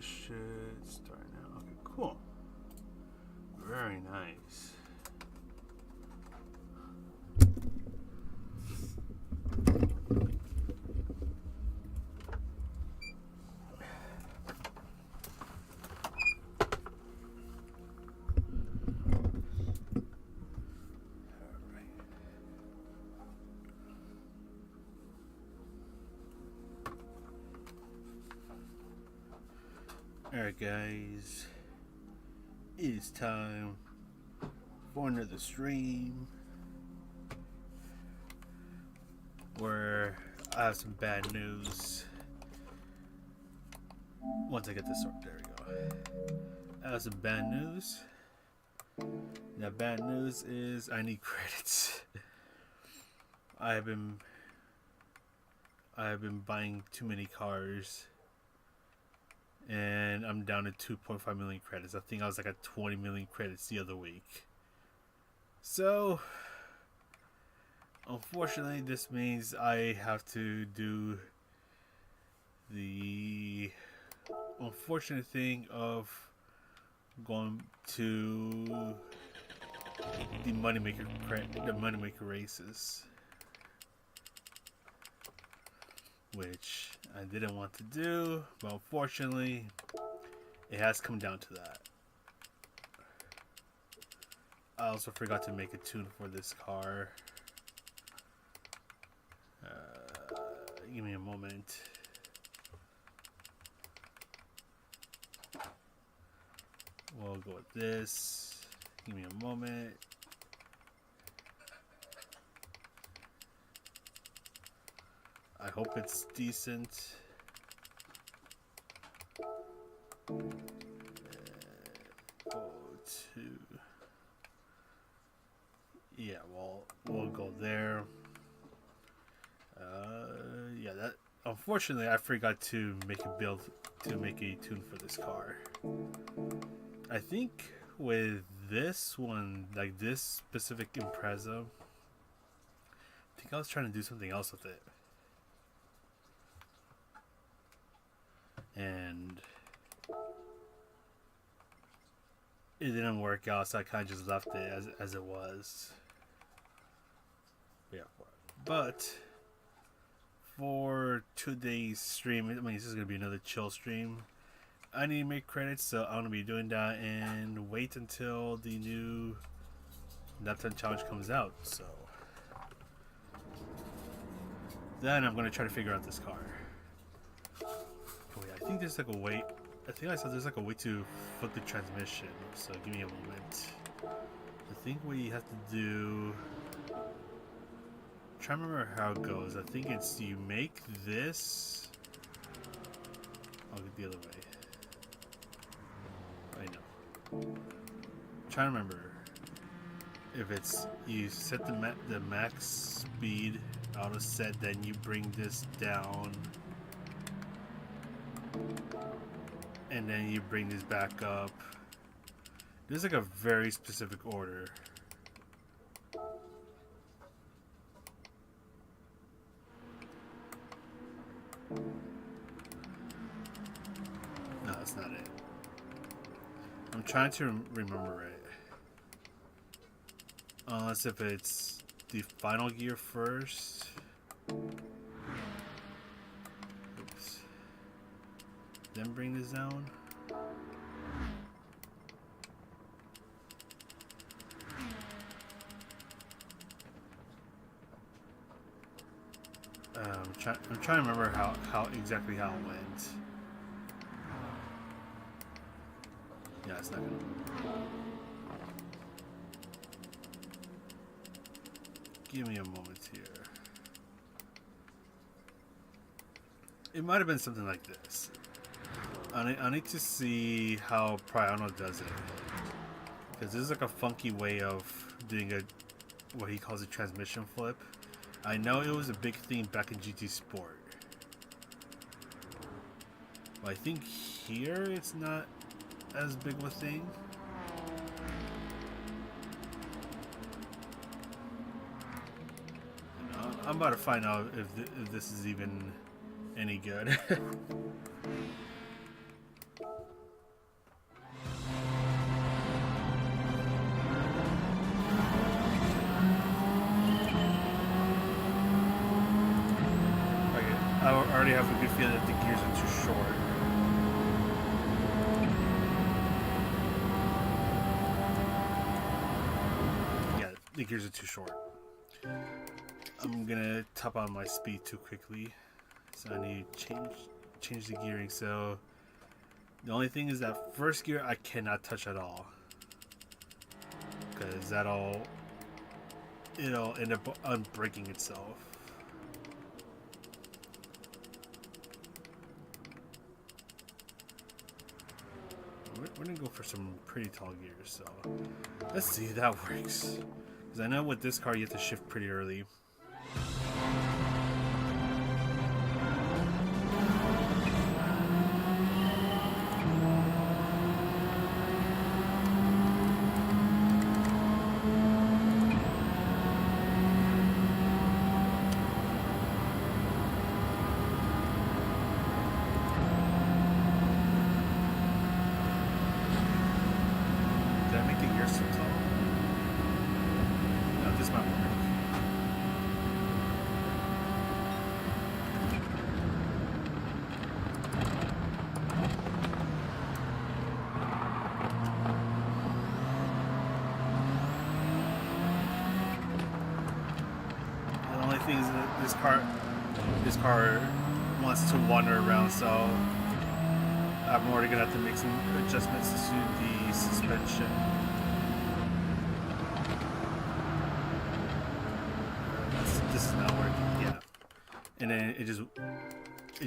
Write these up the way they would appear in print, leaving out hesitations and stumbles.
this should start now. Okay, cool. Very nice. Alright guys, it is time for another stream where I have some bad news. Once I get this sorted, there we go. I have some bad news. That bad news is I need credits. I have been buying too many cars. And I'm down to 2.5 million credits. I think I was like at 20 million credits the other week. So, unfortunately, this means I have to do the unfortunate thing of going to the moneymaker races, which I didn't want to do, but unfortunately, it has come down to that. I also forgot to make a tune for this car. Give me a moment. We'll go with this. Give me a moment. I hope it's decent. Go to, yeah, we'll go there. Yeah, that unfortunately I forgot to make a tune for this car. I think with this one, like this specific Impreza, I think I was trying to do something else with it. And it didn't work out, so I kind of just left it as it was. Yeah, but for today's stream, I mean, this is gonna be another chill stream. I need to make credits, so I'm gonna be doing that and wait until the new Napton challenge comes out. So then I'm gonna try to figure out this car. Wait, I think there's like a way. I think I saw there's like a way to flip the transmission. So give me a moment. I think what you have to do. I'm trying to remember how it goes. I think it's you make this. I'll get the other way. I know. I'm trying to remember if it's you set the max speed auto set, then you bring this down. And then you bring this back up. There's like a very specific order. No, that's not it. I'm trying to remember it. Unless if it's the final gear first. Oops. Then bring this down. I'm trying to remember how exactly how it went. Yeah, it's not gonna. Give me a moment here. It might have been something like this. I need to see how Priano does it, because this is like a funky way of doing what he calls a transmission flip. I know it was a big thing back in GT Sport, but I think here it's not as big of a thing. I'm about to find out if this is even any good. I already have a good feeling that the gears are too short. Yeah, the gears are too short. I'm gonna top on my speed too quickly, so I need to change the gearing. So the only thing is that first gear I cannot touch at all, because it'll end up unbreaking itself. We're gonna go for some pretty tall gears, so let's see if that works. Because I know with this car you have to shift pretty early. This car wants to wander around, so I'm already gonna have to make some adjustments to the suspension. This is not working. Yeah, and then it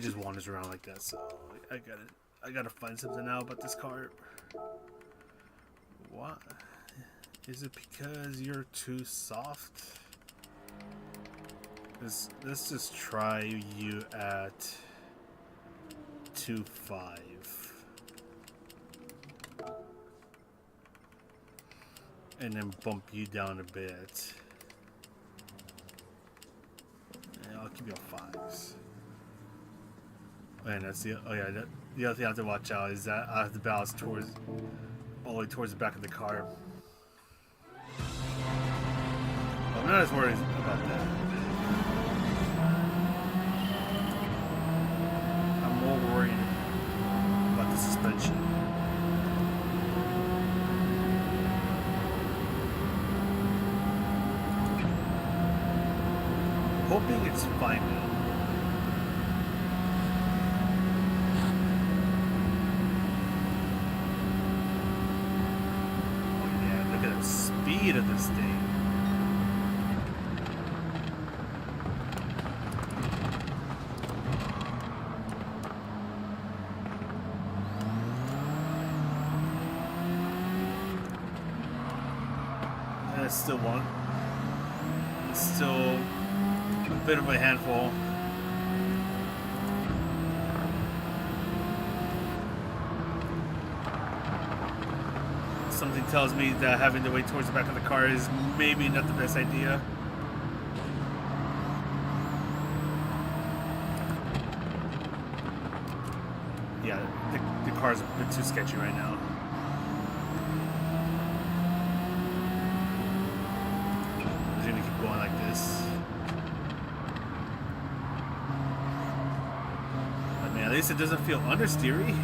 just wanders around like that. So I gotta find something out about this car. What? Is it because you're too soft? Let's just try you at 2.5. And then bump you down a bit. And I'll keep you on 5s. And that's the the other thing I have to watch out is that I have to balance all the way towards the back of the car. I'm not as worried about that. Worried about the suspension. Hoping it's fine now. Oh yeah, look at the speed of this thing. Still one. It's still a bit of a handful. Something tells me that having to wait towards the back of the car is maybe not the best idea. Yeah, the car's a bit too sketchy right now. Going like this. But man, at least it doesn't feel understeery.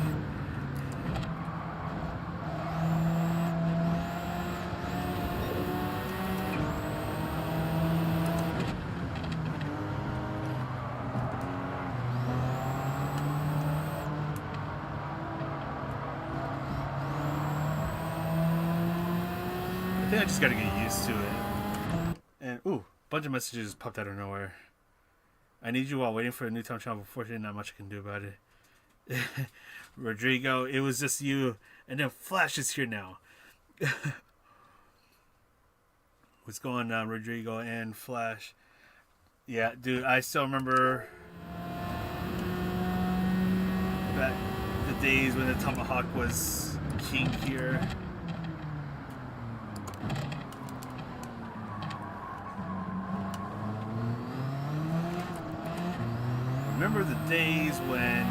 I think I just gotta get used to it. And ooh, bunch of messages popped out of nowhere. I need you while waiting for a new time channel. Unfortunately, not much I can do about it. Rodrigo, it was just you, and then Flash is here now. What's going on, Rodrigo and Flash? Yeah, dude, I still remember back the days when the Tomahawk was king here. Remember the days when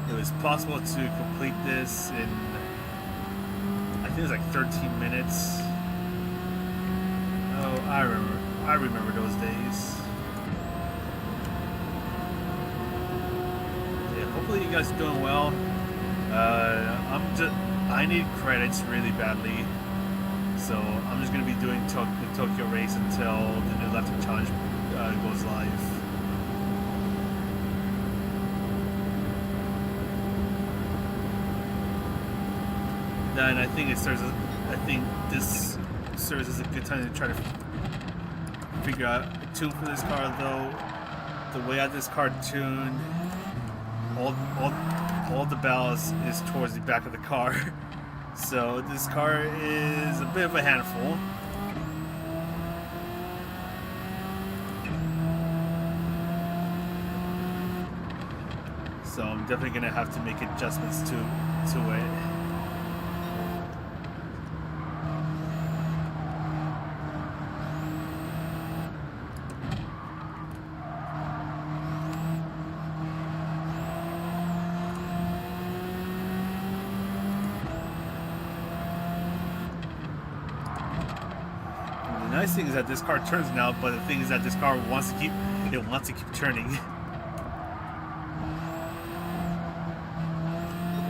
it was possible to complete this in, I think it was like 13 minutes. Oh, I remember those days. hopefully you guys are doing well. I need credits really badly, so I'm just gonna be doing the Tokyo race until the new laptop challenge goes live. Then I think this serves as a good time to try to figure out a tune for this car. Though the way I have this car tuned, all the ballast is towards the back of the car, so this car is a bit of a handful. So I'm definitely gonna have to make adjustments to it. The nice thing is that this car turns now, but the thing is that this car wants to keep turning.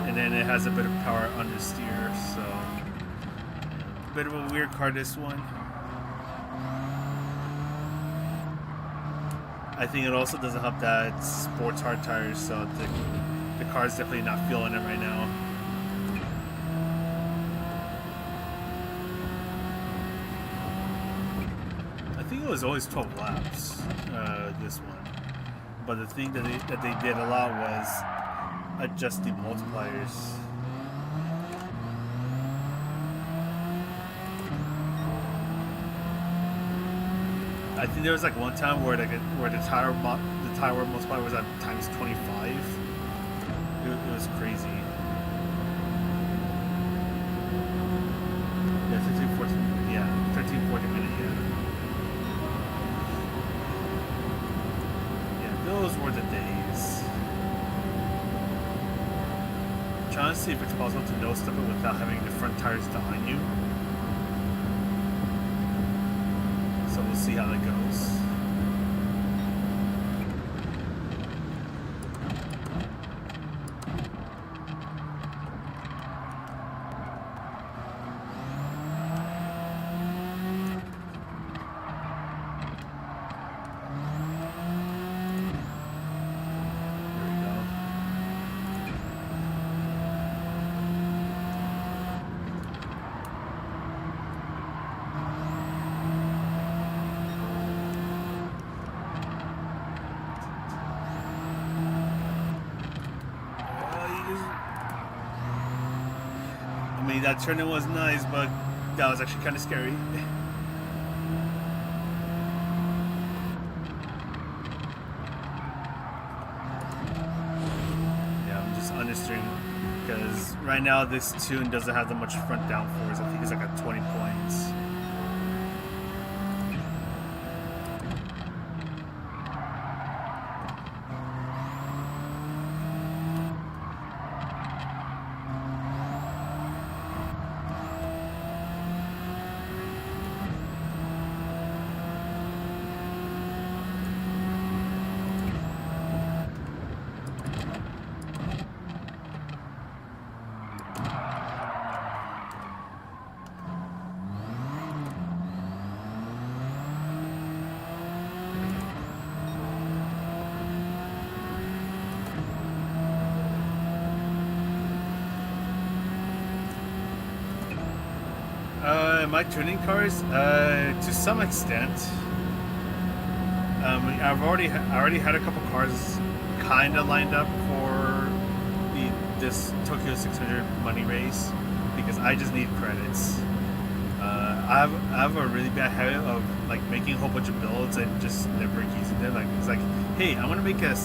And then it has a bit of power understeer, so a bit of a weird car, this one. I think it also doesn't have that sports hard tires, so the car's definitely not feeling it right now. I think it was always 12 laps, this one. But the thing that they did a lot was adjust the multipliers. I think there was like one time where the tire multiplier was at times 25. It was crazy. Yeah, 13, 14. Yeah, 13, 14 minutes. Yeah, those were the days. I'm trying to see if it's possible to no step it without having the front tires behind you. So we'll see how that goes. I mean, that turn-in was nice, but that was actually kind of scary. Yeah, I'm just understeering because right now this tune doesn't have that much front downforce. I think it's like at 20 points. My tuning cars, to some extent. I already had a couple cars kind of lined up for this Tokyo 600 money race because I just need credits. I have a really bad habit of like making a whole bunch of builds and just never using them. Like it's like, hey, I want to make a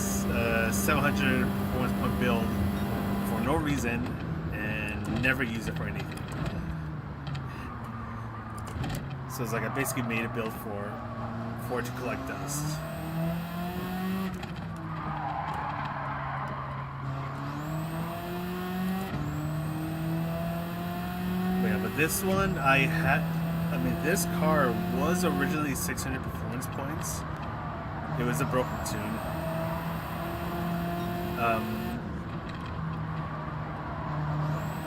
700 performance point build for no reason and never use it for anything. So it's like I basically made a build for it to collect dust. But yeah, but this one this car was originally 600 performance points. It was a broken tune.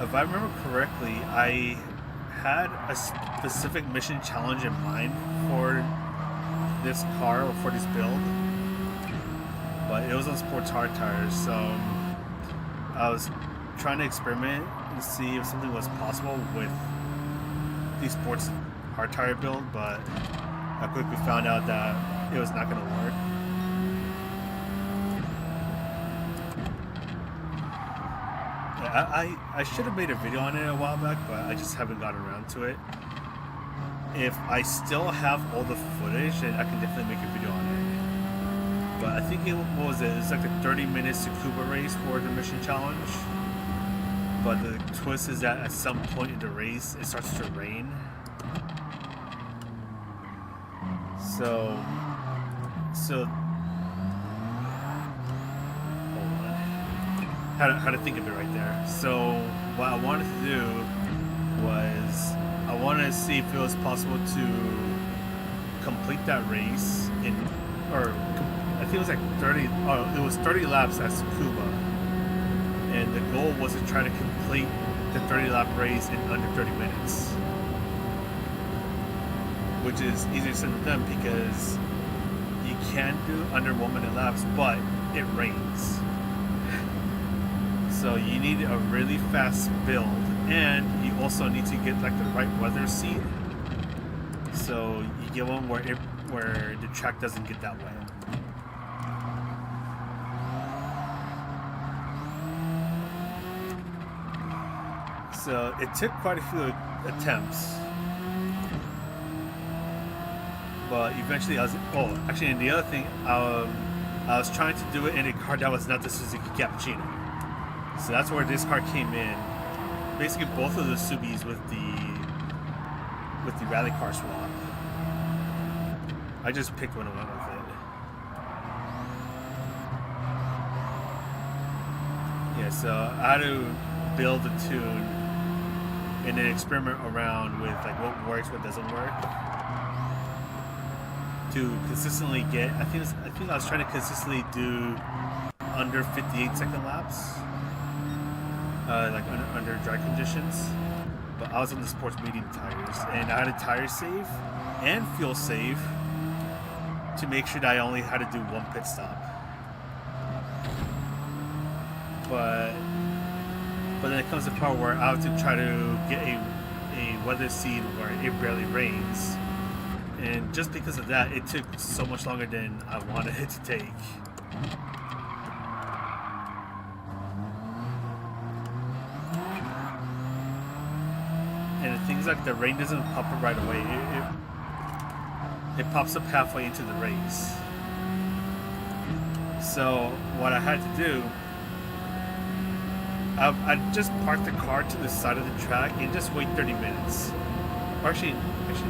if I remember correctly, I had a specific mission challenge in mind for this car or for this build, but it was on sports hard tires, so I was trying to experiment and see if something was possible with the sports hard tire build, but I quickly found out that it was not going to work. I should have made a video on it a while back, but I just haven't gotten around to it. If I still have all the footage, then I can definitely make a video on it. But I think what was it? It's like a 30-minute Tsukuba race for the mission challenge. But the twist is that at some point in the race, it starts to rain. So how to think of it right there. So what I wanted to do was I wanted to see if it was possible to complete that race I think it was like 30. Oh, it was 30 laps at Tsukuba, and the goal was to try to complete the 30-lap race in under 30 minutes, which is easier said than done because you can do under 1 minute laps, but it rains. So you need a really fast build, and you also need to get like the right weather seat. So you get one where the track doesn't get that wet. So it took quite a few attempts, but eventually I was. Oh, actually, and the other thing, I was trying to do it in a car that was not the Suzuki Cappuccino. So that's where this car came in. Basically, both of the Subis with the rally car swap. I just picked one and went with it. Yeah, so I had to build a tune and then experiment around with like what works, what doesn't work, to consistently get. I think I was trying to consistently do under 58-second laps. Like under dry conditions, but I was on the sports medium tires, and I had a tire save and fuel save to make sure that I only had to do one pit stop. But then it comes to the part where I have to try to get a weather scene where it barely rains, and just because of that, it took so much longer than I wanted it to take. And the things like the rain doesn't pop up right away. It pops up halfway into the race. So what I had to do, I just parked the car to the side of the track and just wait 30 minutes. Or actually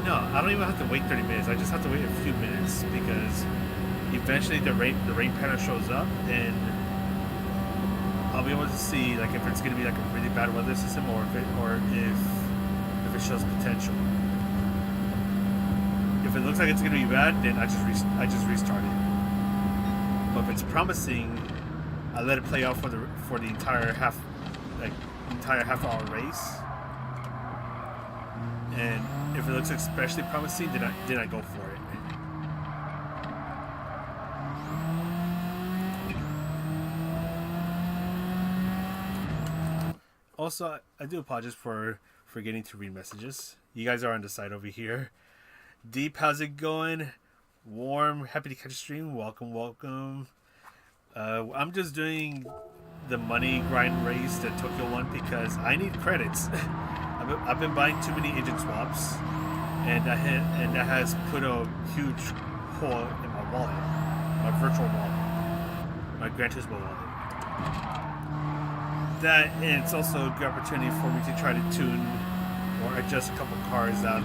no, I don't even have to wait 30 minutes. I just have to wait a few minutes because eventually the rain pattern shows up, and I'll be able to see like if it's going to be like a really bad weather system or if it shows potential. If it looks like it's going to be bad, then I just restart it. But if it's promising, I let it play out for the entire half hour race. And if it looks especially promising, then I go for it. Also, I do apologize for forgetting to read messages. You guys are on the side over here. Deep, how's it going? Warm, happy to catch a stream. Welcome. I'm just doing the money grind race, the Tokyo one, because I need credits. I've been buying too many engine swaps, and that has put a huge hole in my wallet, my virtual wallet, my Gran Turismo wallet. That, and it's also a good opportunity for me to try to tune or adjust a couple cars that I've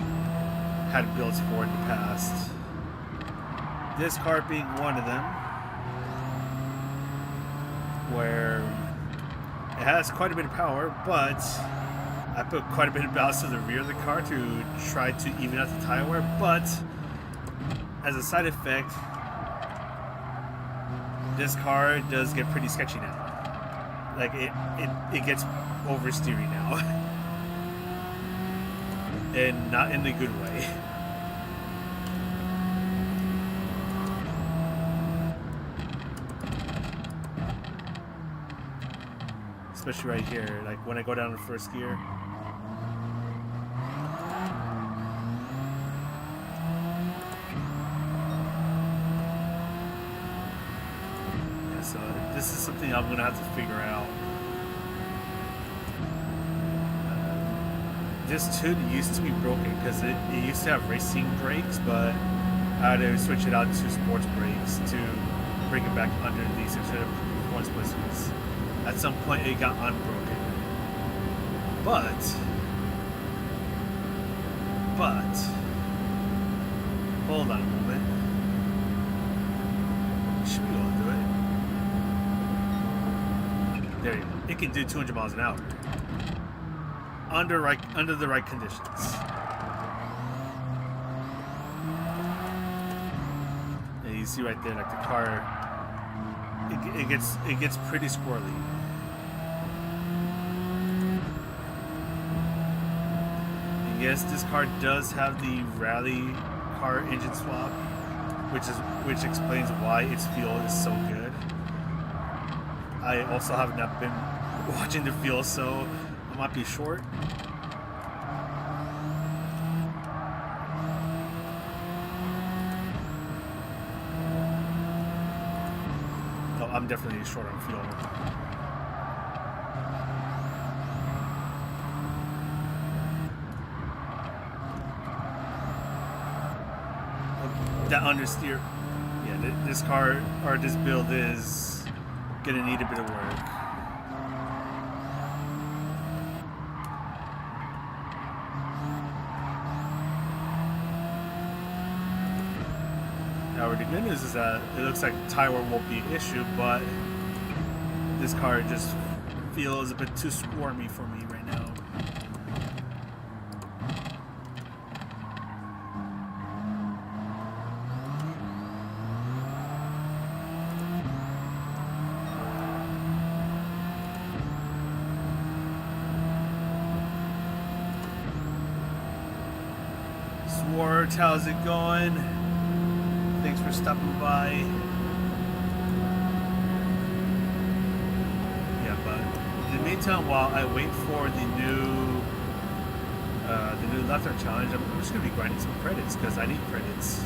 had builds for in the past. This car being one of them, where it has quite a bit of power, but I put quite a bit of ballast to the rear of the car to try to even out the tire wear. But as a side effect, this car does get pretty sketchy now. Like it gets oversteering now. And not in a good way. Especially right here, like when I go down to first gear. Yeah, so this is something I'm gonna have to figure out. This hood used to be broken because it used to have racing brakes, but I had to switch it out to sports brakes to bring it back under these instead of performance blisters. At some point it got unbroken. But hold on a moment. Should be able to do it. There you go. It can do 200 miles an hour. Under the right conditions. And you see right there, like the car, it gets pretty squirrely. And yes, this car does have the rally car engine swap, which explains why its fuel is so good. I also have not been watching the fuel, so I might be short. No, I'm definitely short on fuel. That understeer. Yeah, this car or this build is gonna need a bit of work. However, the good news is that it looks like tire wear won't be an issue, but this car just feels a bit too squirmy for me right now. Swart, how's it going? Thanks for stopping by. Yeah, but in the meantime, while I wait for the new Left challenge, I'm just gonna be grinding some credits because I need credits.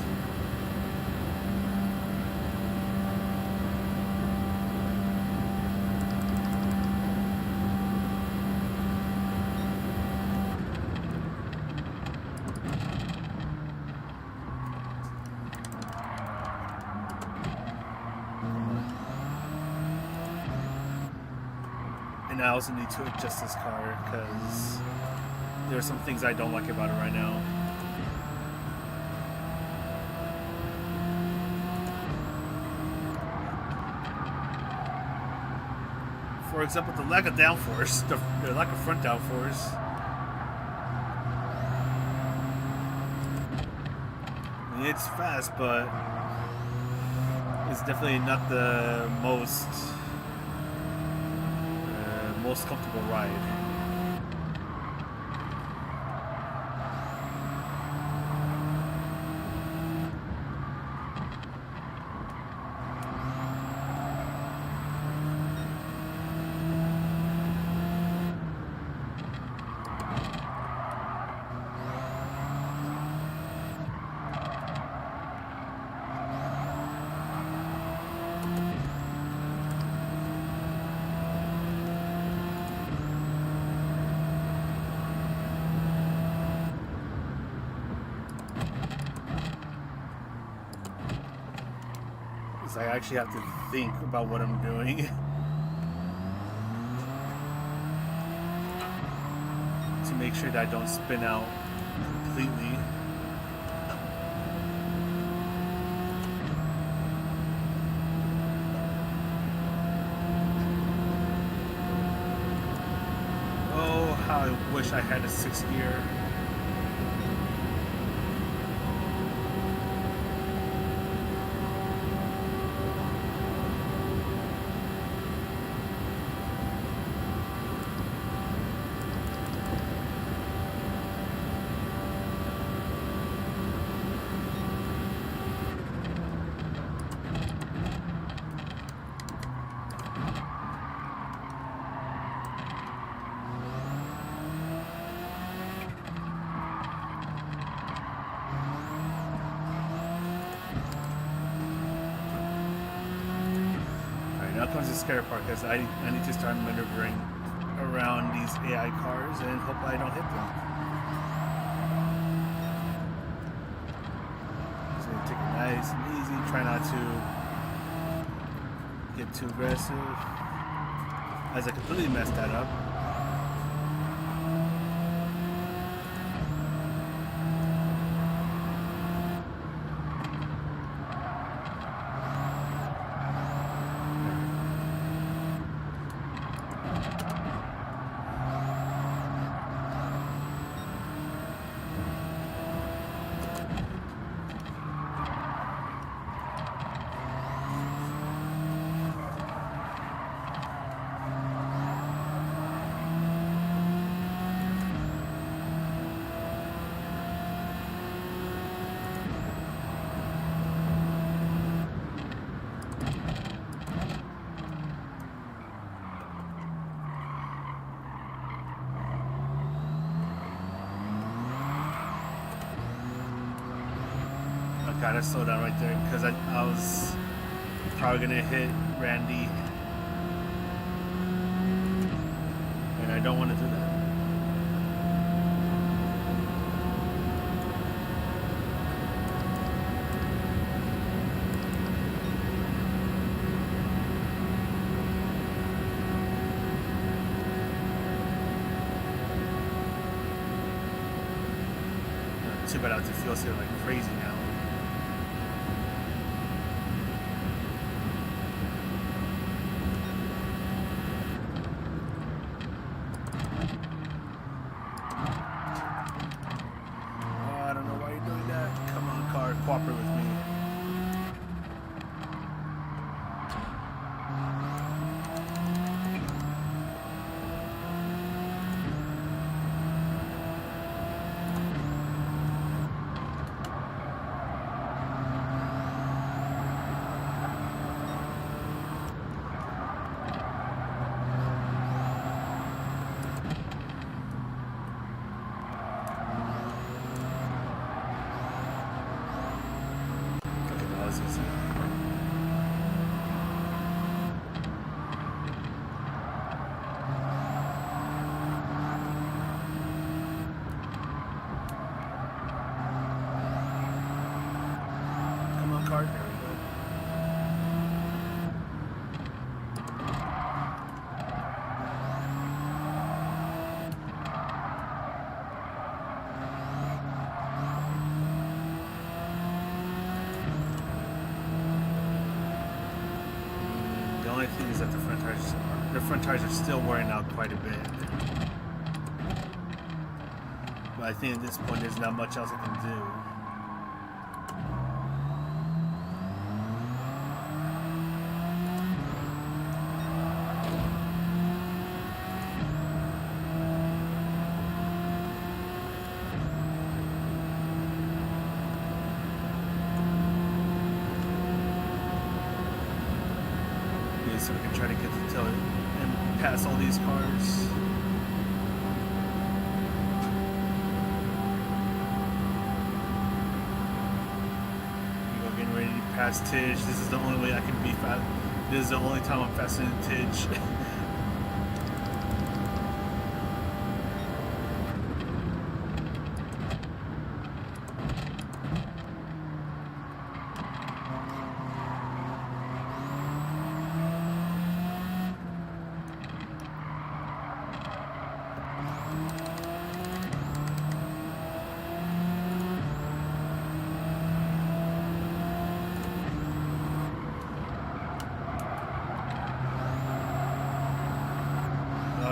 And I also need to adjust this car because there are some things I don't like about it right now. For example, the lack of downforce, the lack of front downforce. I mean, it's fast, but it's definitely not the most comfortable ride. I actually have to think about what I'm doing to make sure that I don't spin out completely. Oh, how I wish I had a 6th gear. comes the scary part because I need to start maneuvering around these AI cars and hope I don't hit them. Just gonna take it nice and easy. Try not to get too aggressive, as I completely messed that up. Gotta slow down right there because I was probably gonna hit Randy, and I don't want to do that. Too bad I have to feel so like crazy now. Cooperate with me. The only thing is that the front tires are still wearing out quite a bit. But I think at this point there's not much else I can do. So we can try to get to tail and pass all these cars. We're getting ready to pass Tidge. This is the only way I can be fast. This is the only time I'm faster than Tidge.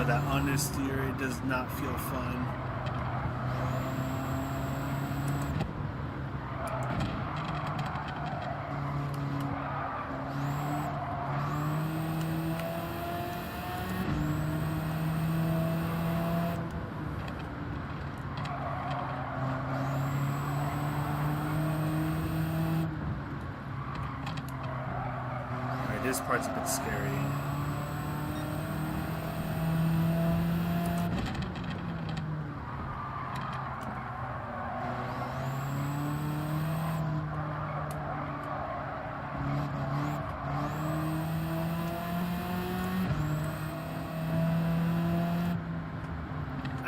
That understeer, it does not feel fun. Alright, this part's a bit scary.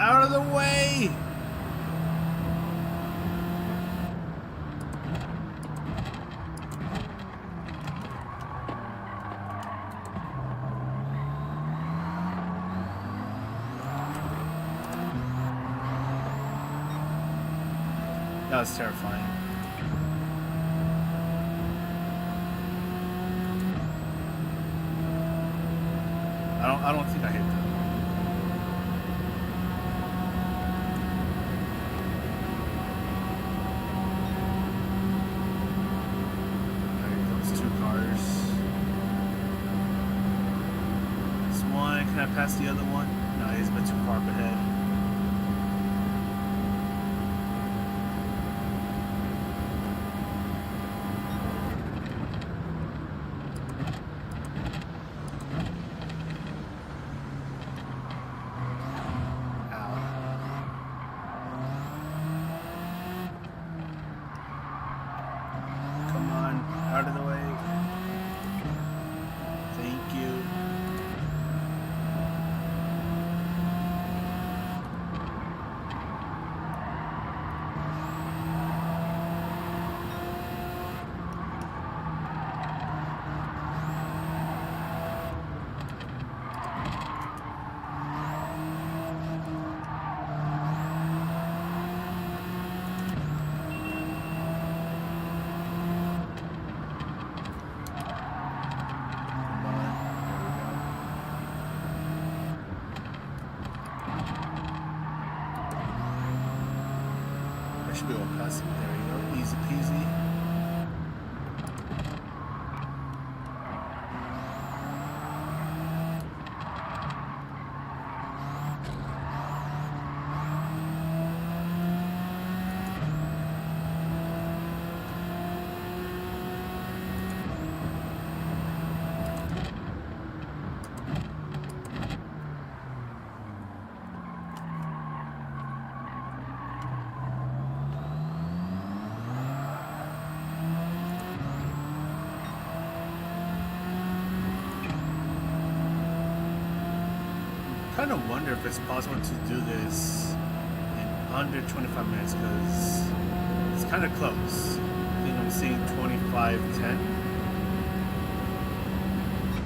Out of the way! That was terrifying. I don't think I hit that. Alright, those two cars. This one, can I pass the other one? No, he's a bit too far up ahead. Out of the way. Thank you. Should be able to pass him. There you go. Easy peasy. I kind of wonder if it's possible to do this in under 25 minutes because it's kind of close. I think I'm seeing 25:10.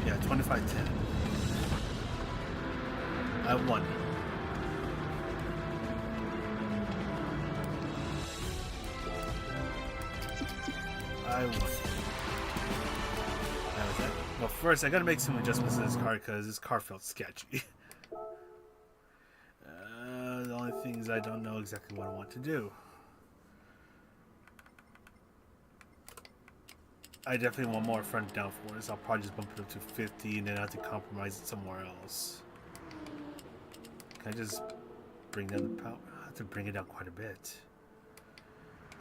Yeah, 25:10. I wonder. Well, first I gotta make some adjustments to this car because this car felt sketchy. The only thing is I don't know exactly what I want to do. I definitely want more front downforce. I'll probably just bump it up to 50 and then I have to compromise it somewhere else. Can I just bring down the power? I have to bring it down quite a bit.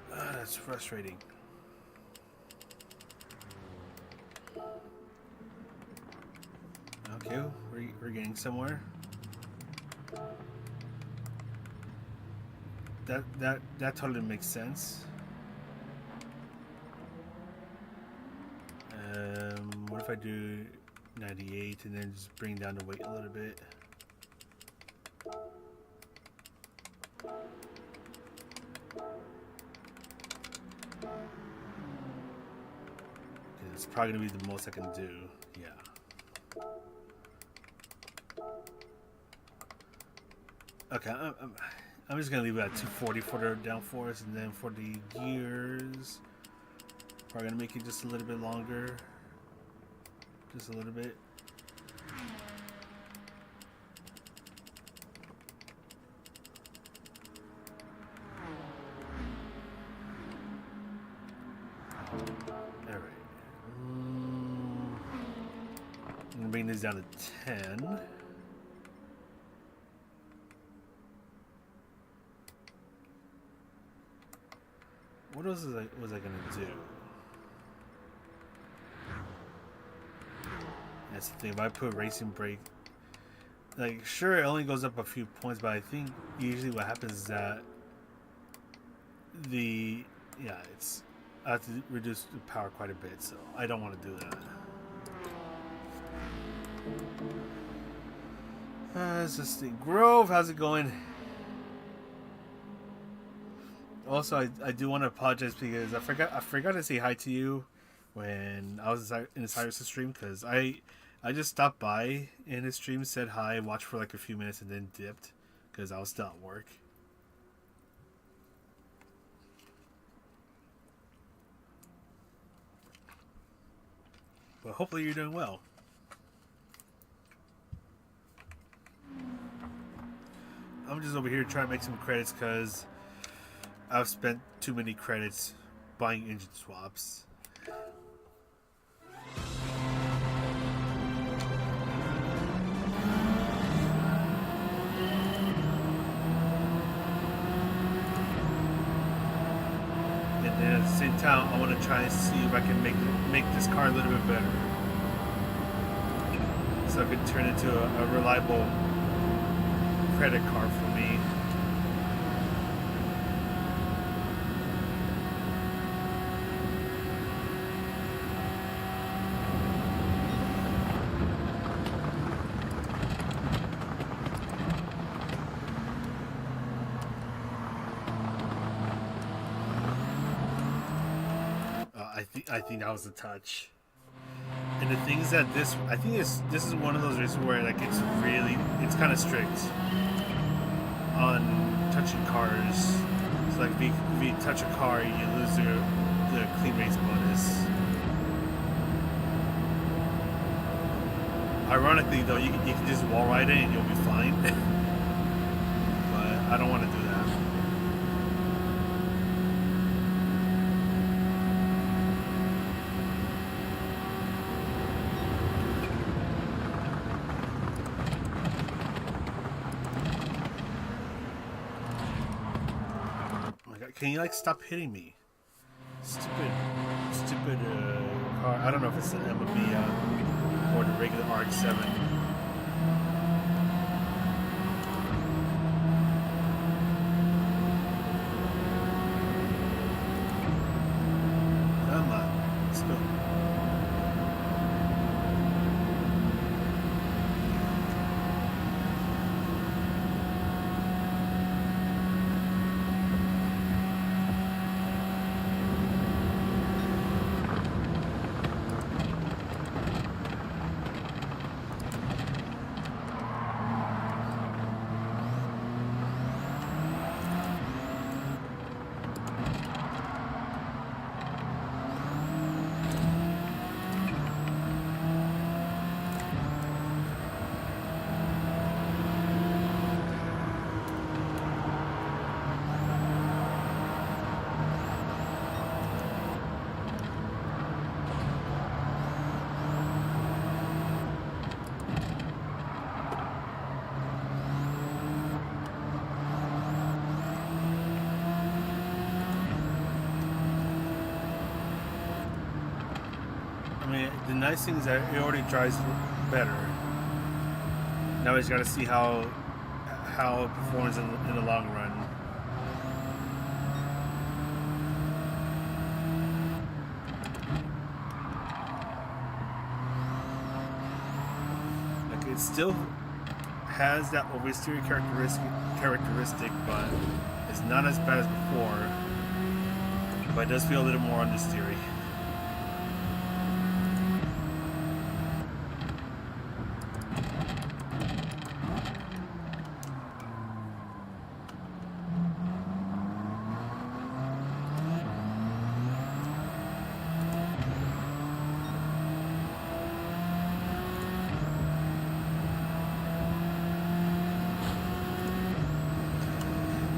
That's frustrating. Okay, we're getting somewhere. That totally makes sense. What if I do 98 and then just bring down the weight a little bit? It's probably gonna be the most I can do. Yeah. Okay, I'm just gonna leave it at 240 for the downforce, and then for the gears, probably gonna make it just a little bit longer, just a little bit. All right. I'm gonna bring this down to 10. What else was I gonna do? That's the thing. If I put racing brake, like, sure, it only goes up a few points, but I think usually what happens is that I have to reduce the power quite a bit, so I don't want to do that. Let's just see. Grove, how's it going? Also, I do want to apologize because I forgot to say hi to you when I was in Cyrus' stream because I just stopped by in his stream, said hi, watched for like a few minutes, and then dipped because I was still at work. But hopefully you're doing well. I'm just over here trying to make some credits because I've spent too many credits buying engine swaps. And then at the same time, I want to try and see if I can make this car a little bit better, so I can turn it into a reliable credit car for me. I think that was a touch. And the thing is that I think this is one of those races where like it's kind of strict on touching cars. It's like if you touch a car, you lose the clean race bonus. Ironically, though, you can just wall ride it and you'll be fine. But I don't want to do that. Can you like stop hitting me? Stupid car. I don't know if it's an MB or the regular RX-7. Come on, let's go. The nice thing is that it already drives better. Now we just got to see how it performs in the long run. Like it still has that oversteer characteristic, but it's not as bad as before. But it does feel a little more understeery.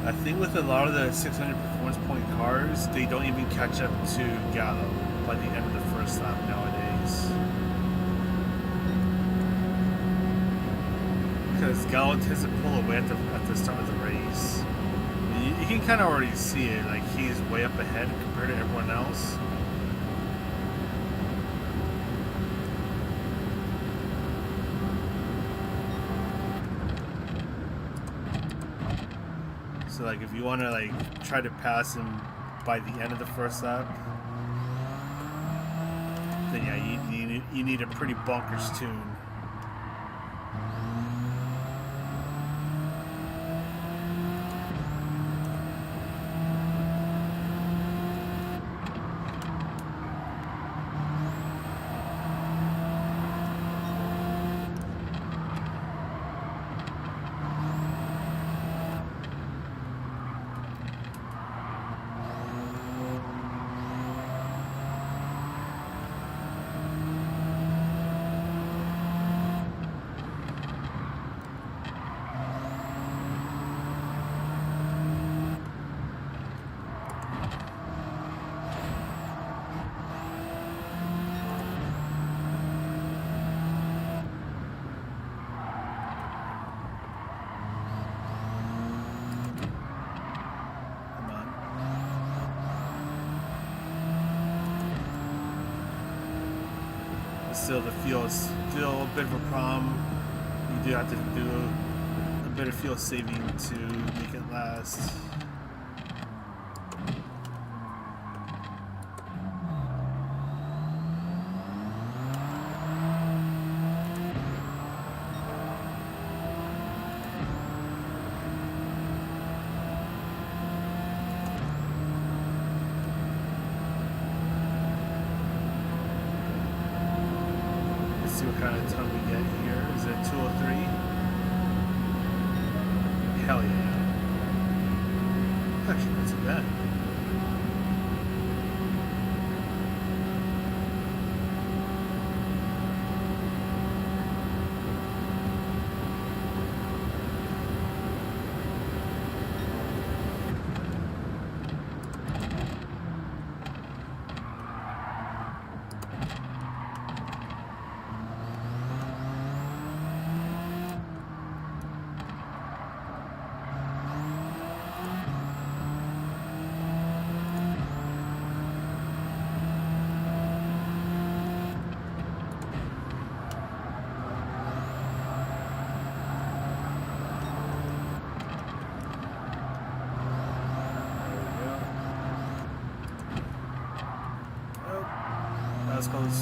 I think with a lot of the 600 performance point cars, they don't even catch up to Gallo by the end of the first lap nowadays. Because Gallo tends to pull away at the start of the race. You can kind of already see it, like he's way up ahead compared to everyone else. So like if you want to like try to pass him by the end of the first lap, then yeah, you need a pretty bonkers tune. Still, the fuel is still a bit of a problem. You do have to do a bit of fuel saving to make it last. What kind of ton we get here? Is it 203? Hell yeah. Actually, not too bad. Close.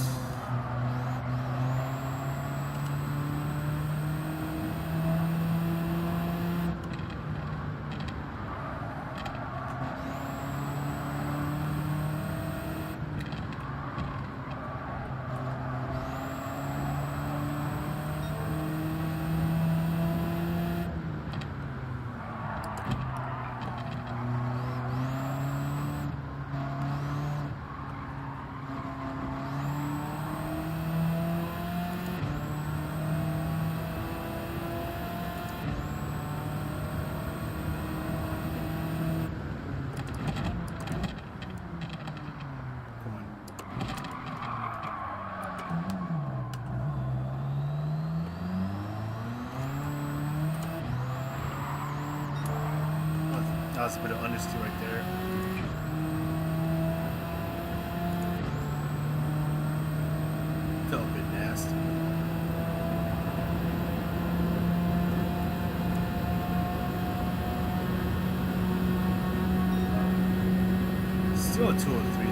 That was a bit of understeer right there. Felt a bit nasty. Still a 203.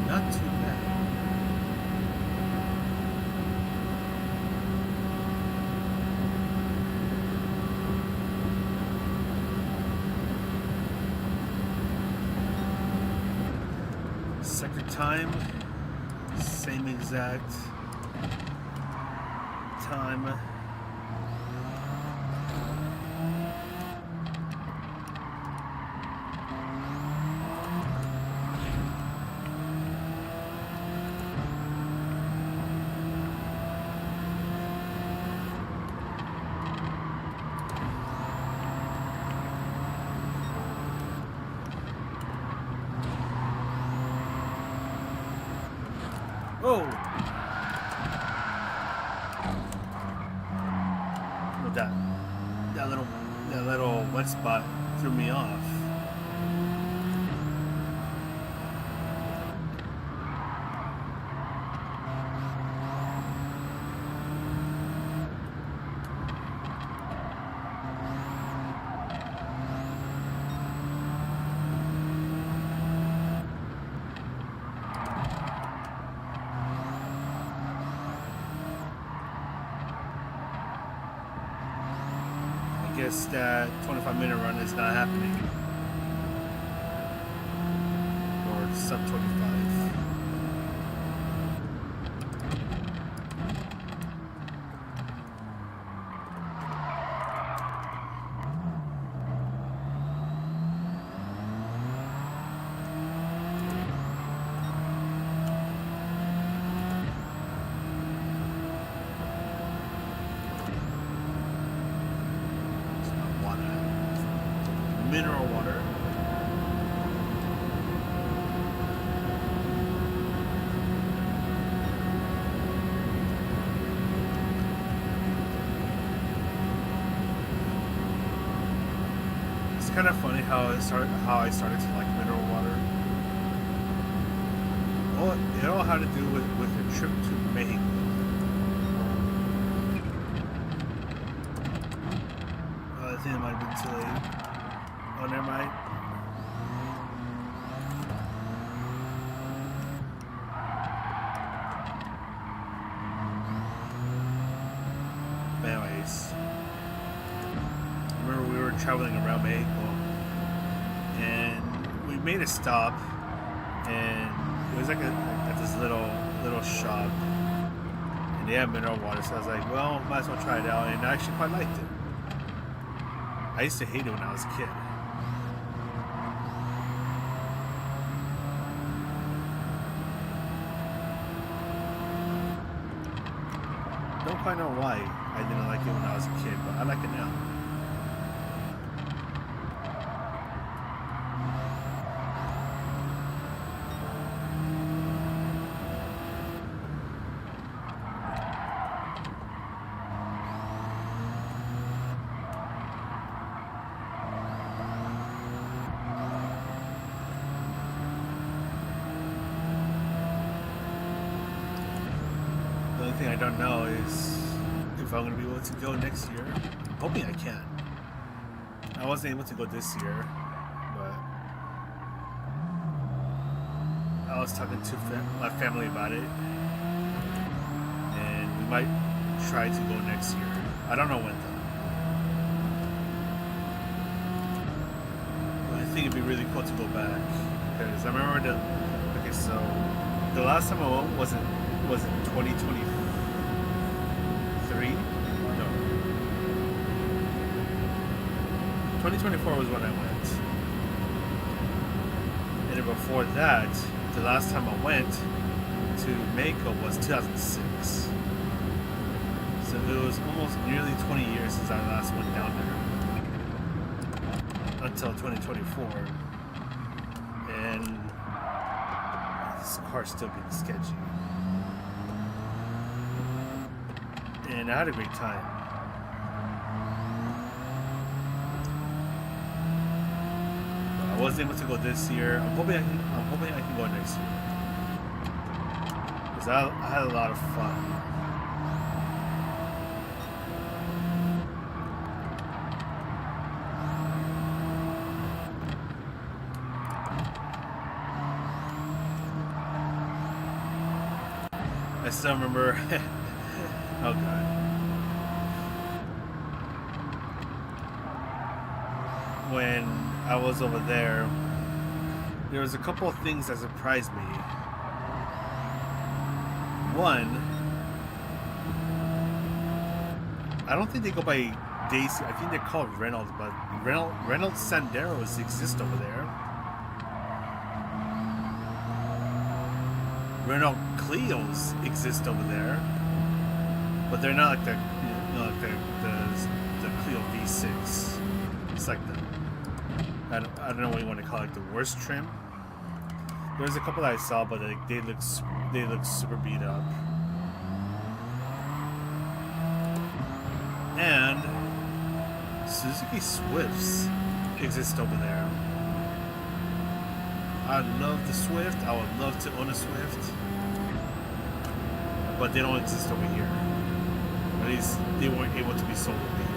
Not too bad. Second time, same exact time. Oh! Well, that little wet spot threw me off. I guess that 25-minute run is not happening. Or sub 25. Mineral water. It's kind of funny how I started to like mineral water. it all had to do with a trip to Mexico. I think it might have been too late. Oh, never mind. But anyways, I remember we were traveling around Mexico, and we made a stop, and it was like at this little shop, and they had mineral water. So I was like, well, might as well try it out, and I actually quite liked it. I used to hate it when I was a kid. Don't quite know why I didn't like it when I was a kid, but I like it now. The only thing I don't know is if I'm going to be able to go next year. I'm hoping I can. I wasn't able to go this year, but I was talking to my family about it, and we might try to go next year. I don't know when though. But I think it'd be really cool to go back, because I remember so the last time I went was in 2023? No. 2024 was when I went. And then before that, the last time I went to Mexico was 2006. So it was almost nearly 20 years since I last went down there. Until 2024. And this car's still being sketchy. And I had a great time. I wasn't able to go this year. I'm hoping I can go next year. Because I had a lot of fun. I still remember. Oh god. When I was over there was a couple of things that surprised me. One, I don't think they go by Daisy. I think they're called Reynolds, but Reynolds Sanderos exist over there. Renault Clios exist over there, but they're not like the Clio V6. It's like I don't know what you want to call it, like the worst trim. There's a couple that I saw, but like they look super beat up. And Suzuki Swifts exist over there. I love the Swift. I would love to own a Swift, but they don't exist over here. At least they weren't able to be sold over here.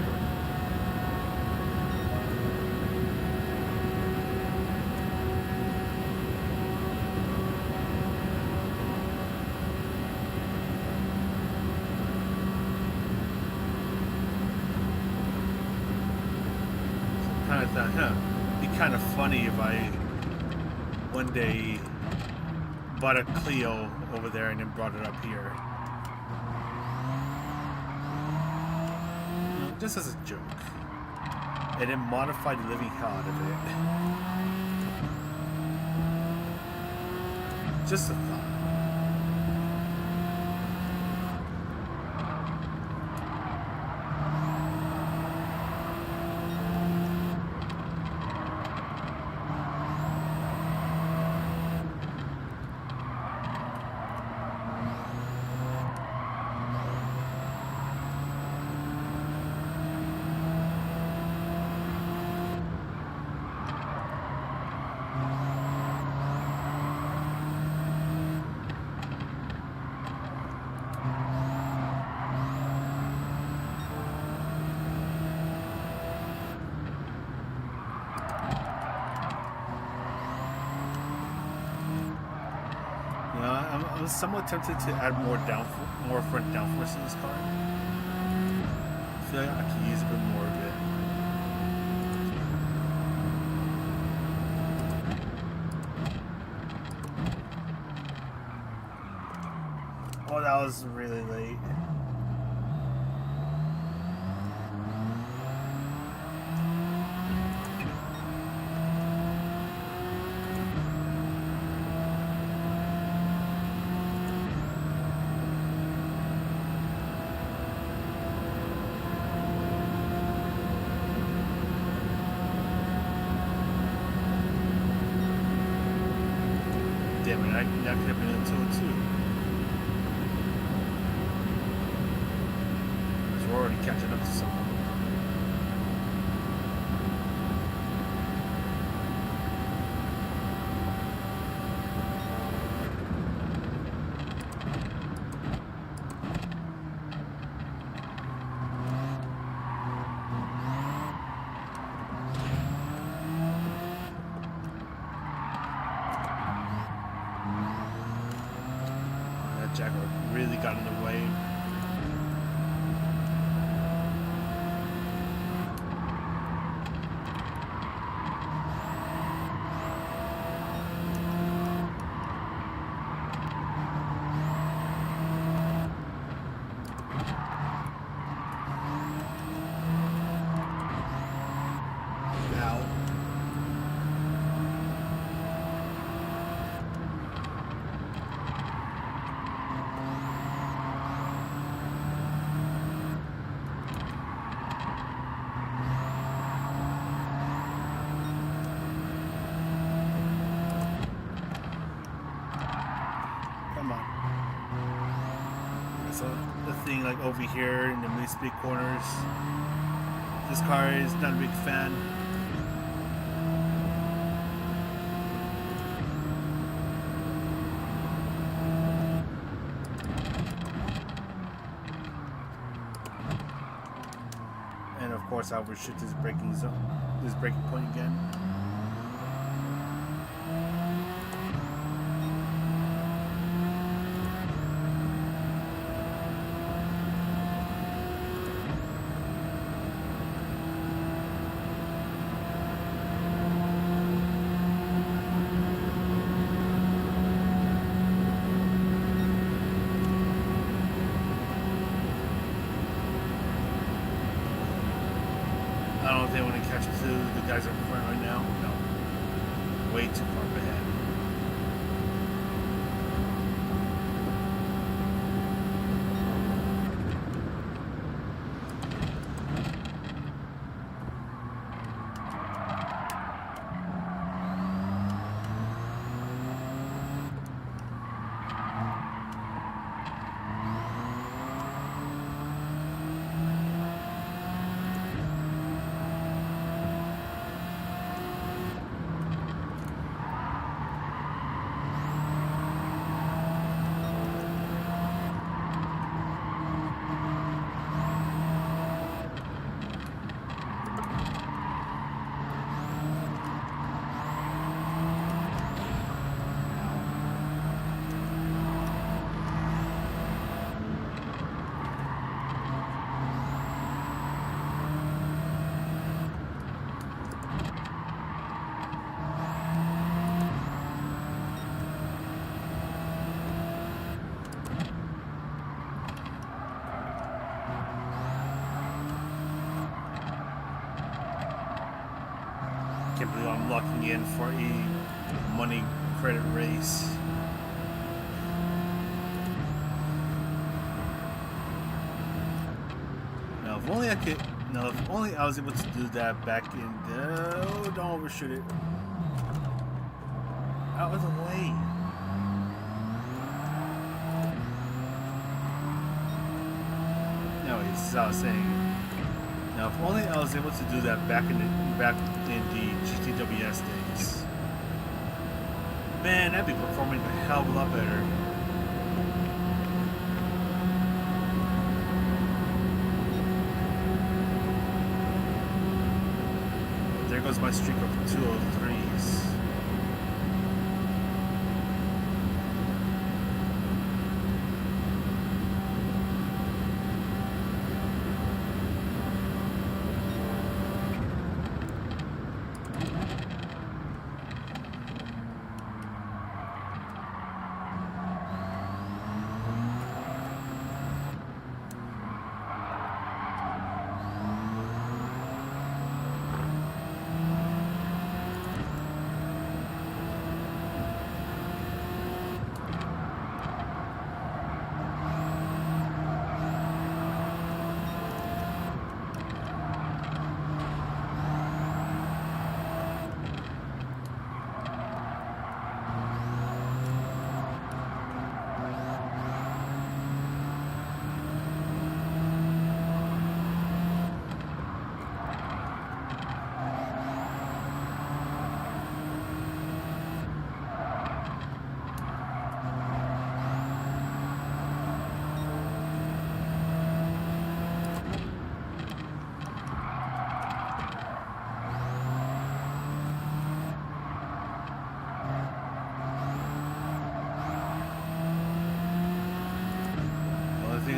So I kind of thought, it'd be kind of funny if I one day bought a Clio over there and then brought it up here. Just as a joke. And then modified the living hell out of it. Just a thought. You know, I'm somewhat tempted to add more front downforce in this car. I feel like I could use a bit more of it. Oh, that was really late. Damn it, that could have been a 202. Because we're already catching up to someone. Jaguar really got in the way. So the thing like over here in the mid-speed corners, this car is not a big fan. And of course I overshoot this braking zone, this braking point again. I don't know if they want to catch up to the guys up in front right now. No. Way too far ahead. Can't believe I'm locking in for a money credit race. Now, if only I could. Now, if only I was able to do that back in the. Oh, don't overshoot it. Out of the way. Anyways, as I was saying. Now, if only I was able to do that back in the GTWS days. Man, I'd be performing a hell of a lot better. There goes my streak of 203s.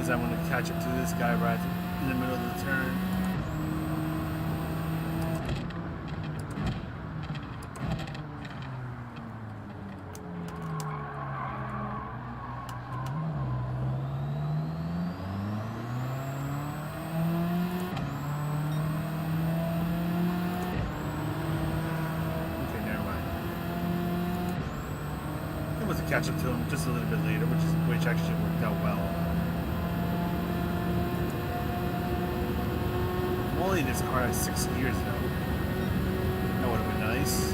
Because I'm going to catch up to this guy right in the middle of the turn. Catch up to him just a little bit later, which actually worked out well. If only this car has 6 gears though. That would have been nice.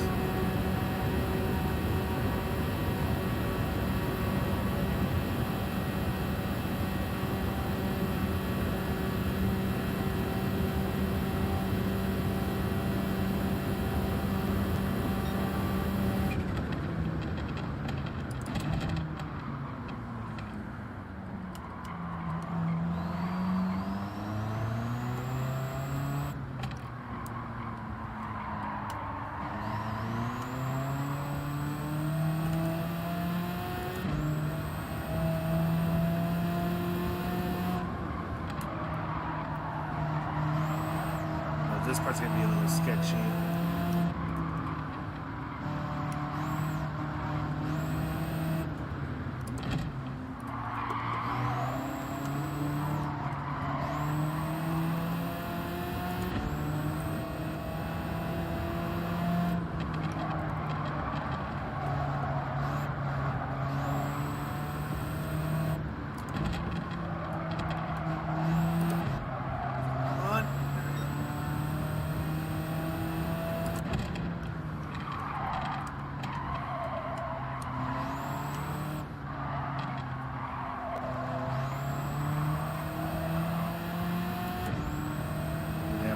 This part's gonna be a little sketchy.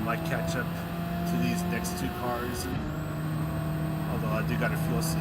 Might catch up to these next two cars, although I do gotta feel safe.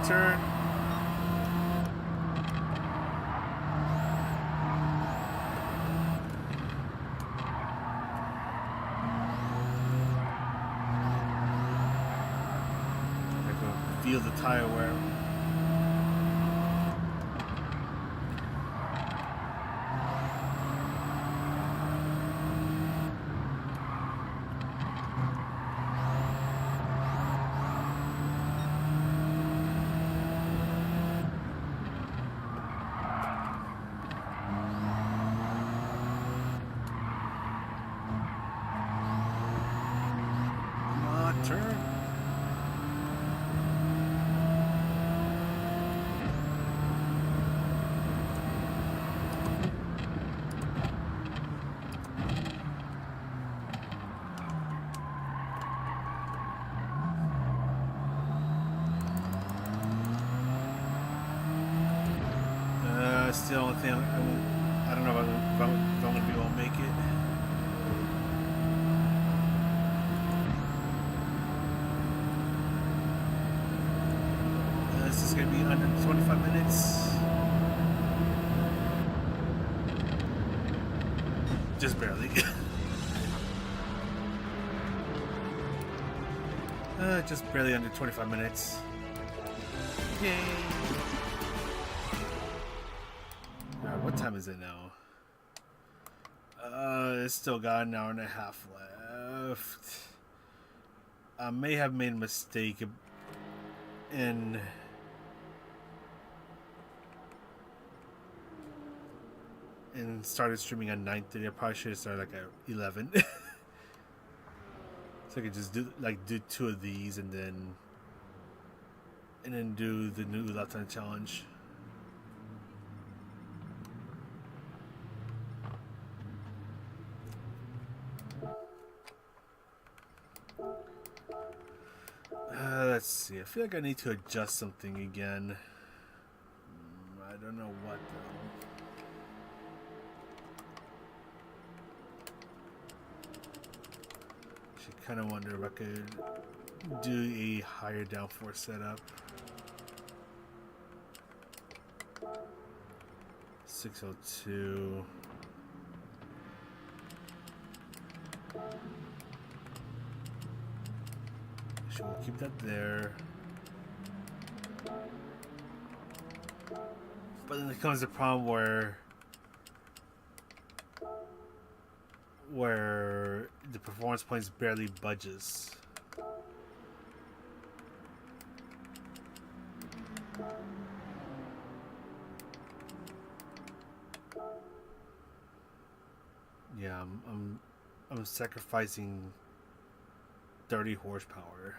Turn. I can feel the tire wear. Turn. Still, I don't know if I'm going to be able to make it. This is going to be under 25 minutes. Just barely. Just barely under 25 minutes. Yay! Alright, what time is it now? It's still got an hour and a half left. I may have made a mistake in started streaming at 9:30. I probably should have started like at 11. So I could just do two of these and then do the new lifetime challenge. Let's see. I feel like I need to adjust something again. I don't know what though. Should kind of wonder if I could do a higher downforce setup. 602. So we'll keep that there. But then there comes the problem where the performance points barely budges. Yeah, I'm sacrificing 30 horsepower.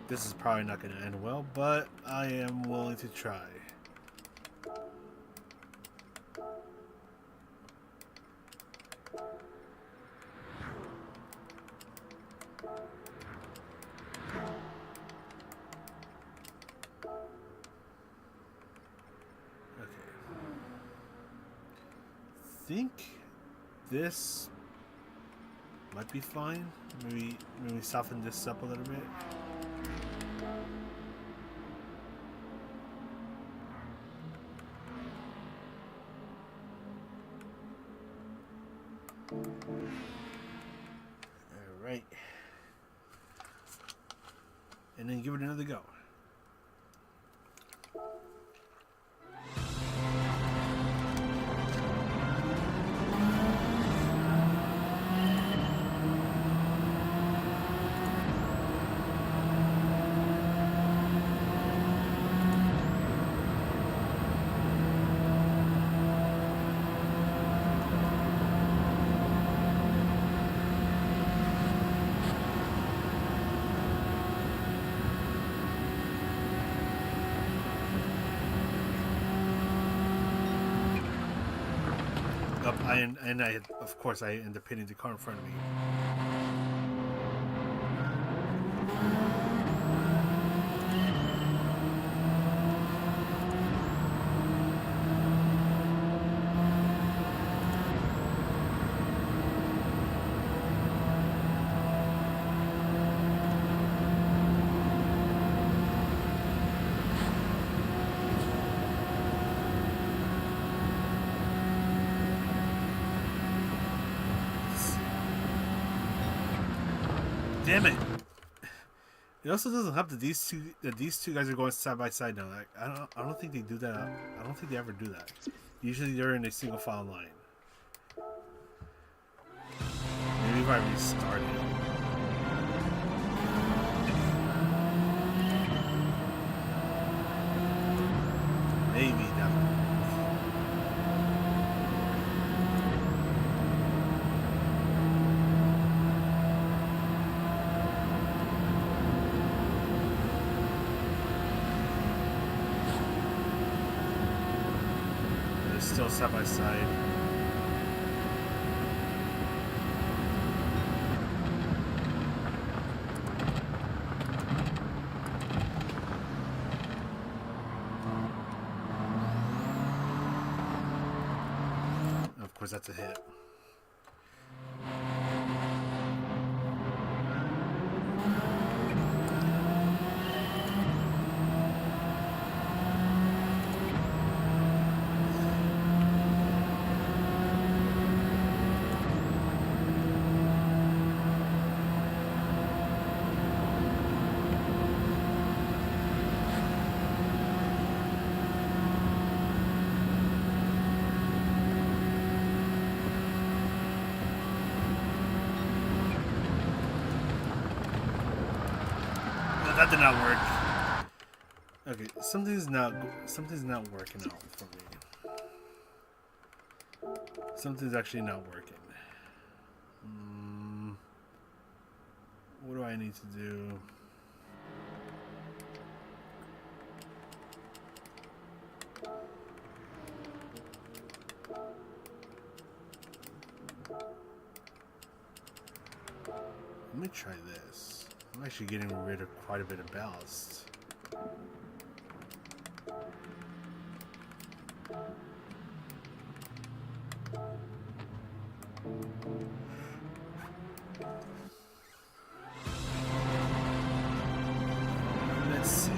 This is probably not going to end well, but I am willing to try. I think this might be fine. Maybe soften this up a little bit. All right, and then give it another go. Of course, I end up hitting the car in front of me. Damn it! It also doesn't help that these two guys are going side by side now. Like, I don't think they do that. I don't think they ever do that. Usually they're in a single file line. Maybe if I restart it. Maybe that would work. Still side by side. Of course, that's a hit. That did not work. Okay, something's not working out for me. Something's actually not working. What do I need to do? Let me try this. I'm actually getting rid of quite a bit of ballast. Let's see.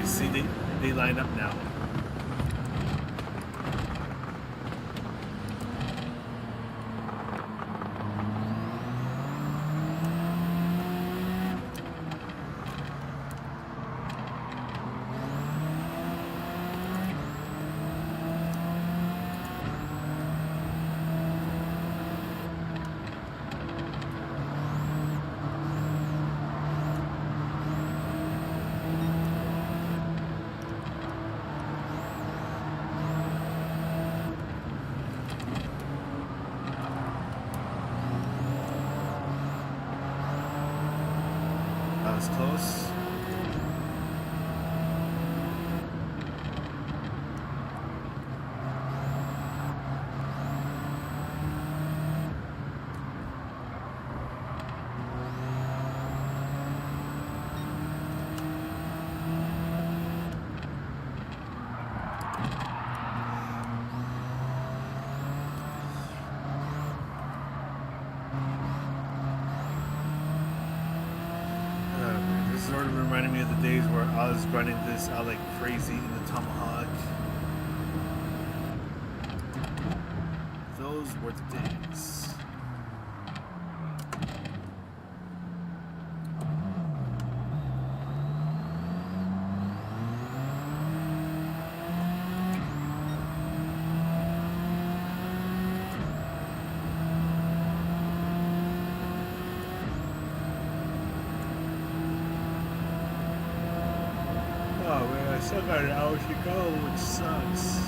See, they line up now. That was close. Sort of reminded me of the days where I was running this out like crazy in the Tomahawk. Those were the days. Oh man, I still got an hour to go, which sucks.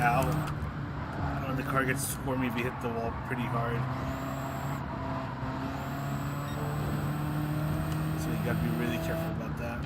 Ow. Oh, the car gets squirmy if you hit the wall pretty hard. So you gotta be really careful about that.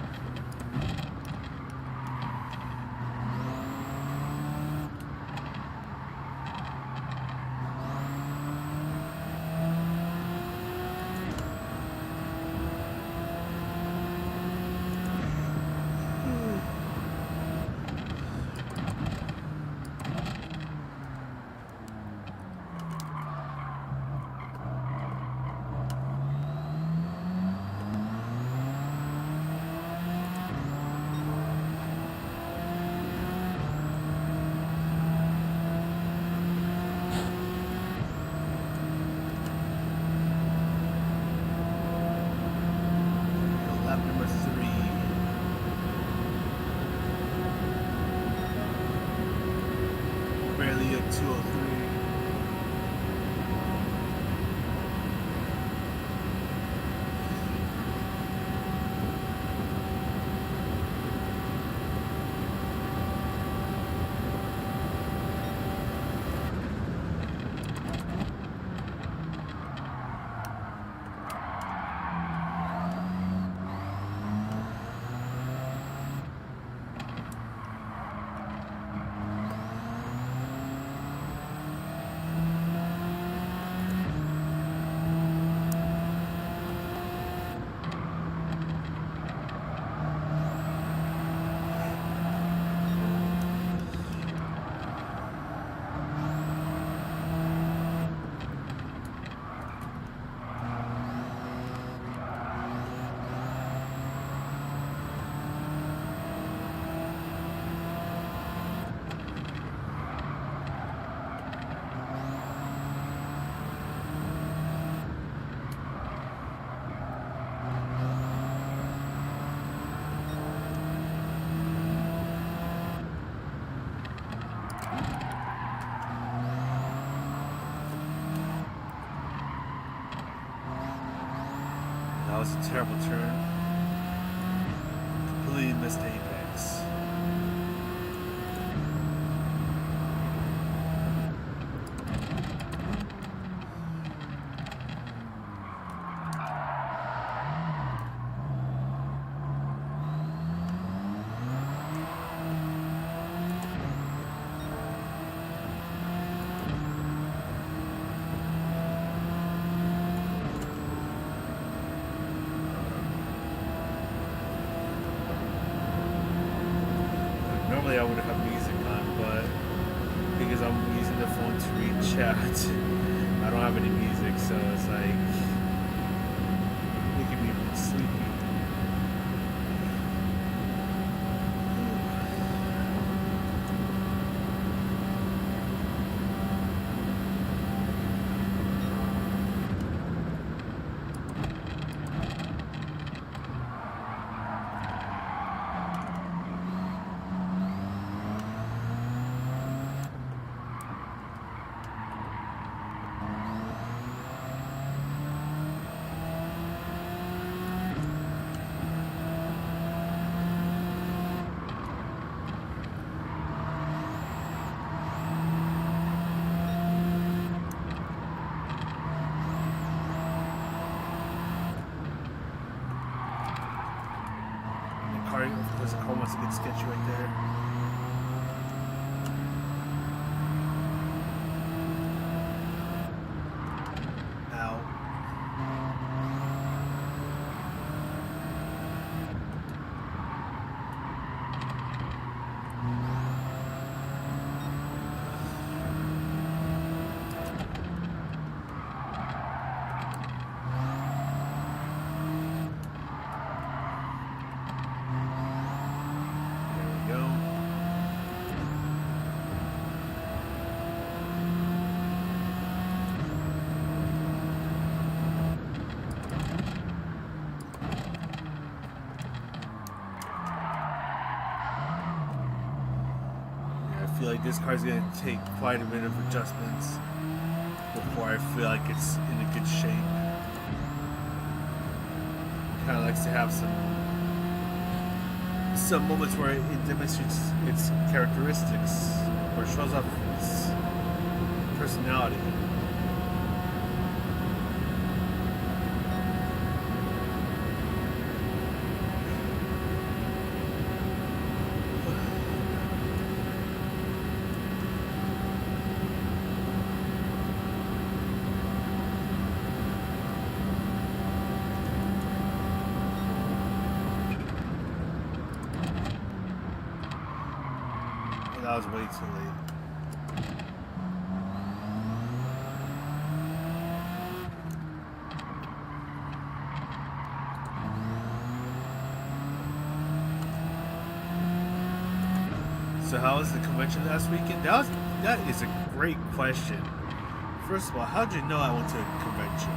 was a terrible turn. Completely missed the apex. Normally I would have music on, but because I'm using the phone to read chat, I don't have any music, so it's like making me sleepy. There's a car wants to get sketchy right there. Ow. I feel like this car's gonna take quite a bit of adjustments before I feel like it's in a good shape. Kind of likes to have some moments where it demonstrates its characteristics or shows off its personality. That was way too late. So how was the convention last weekend? That is a great question. First of all, how did you know I went to a convention?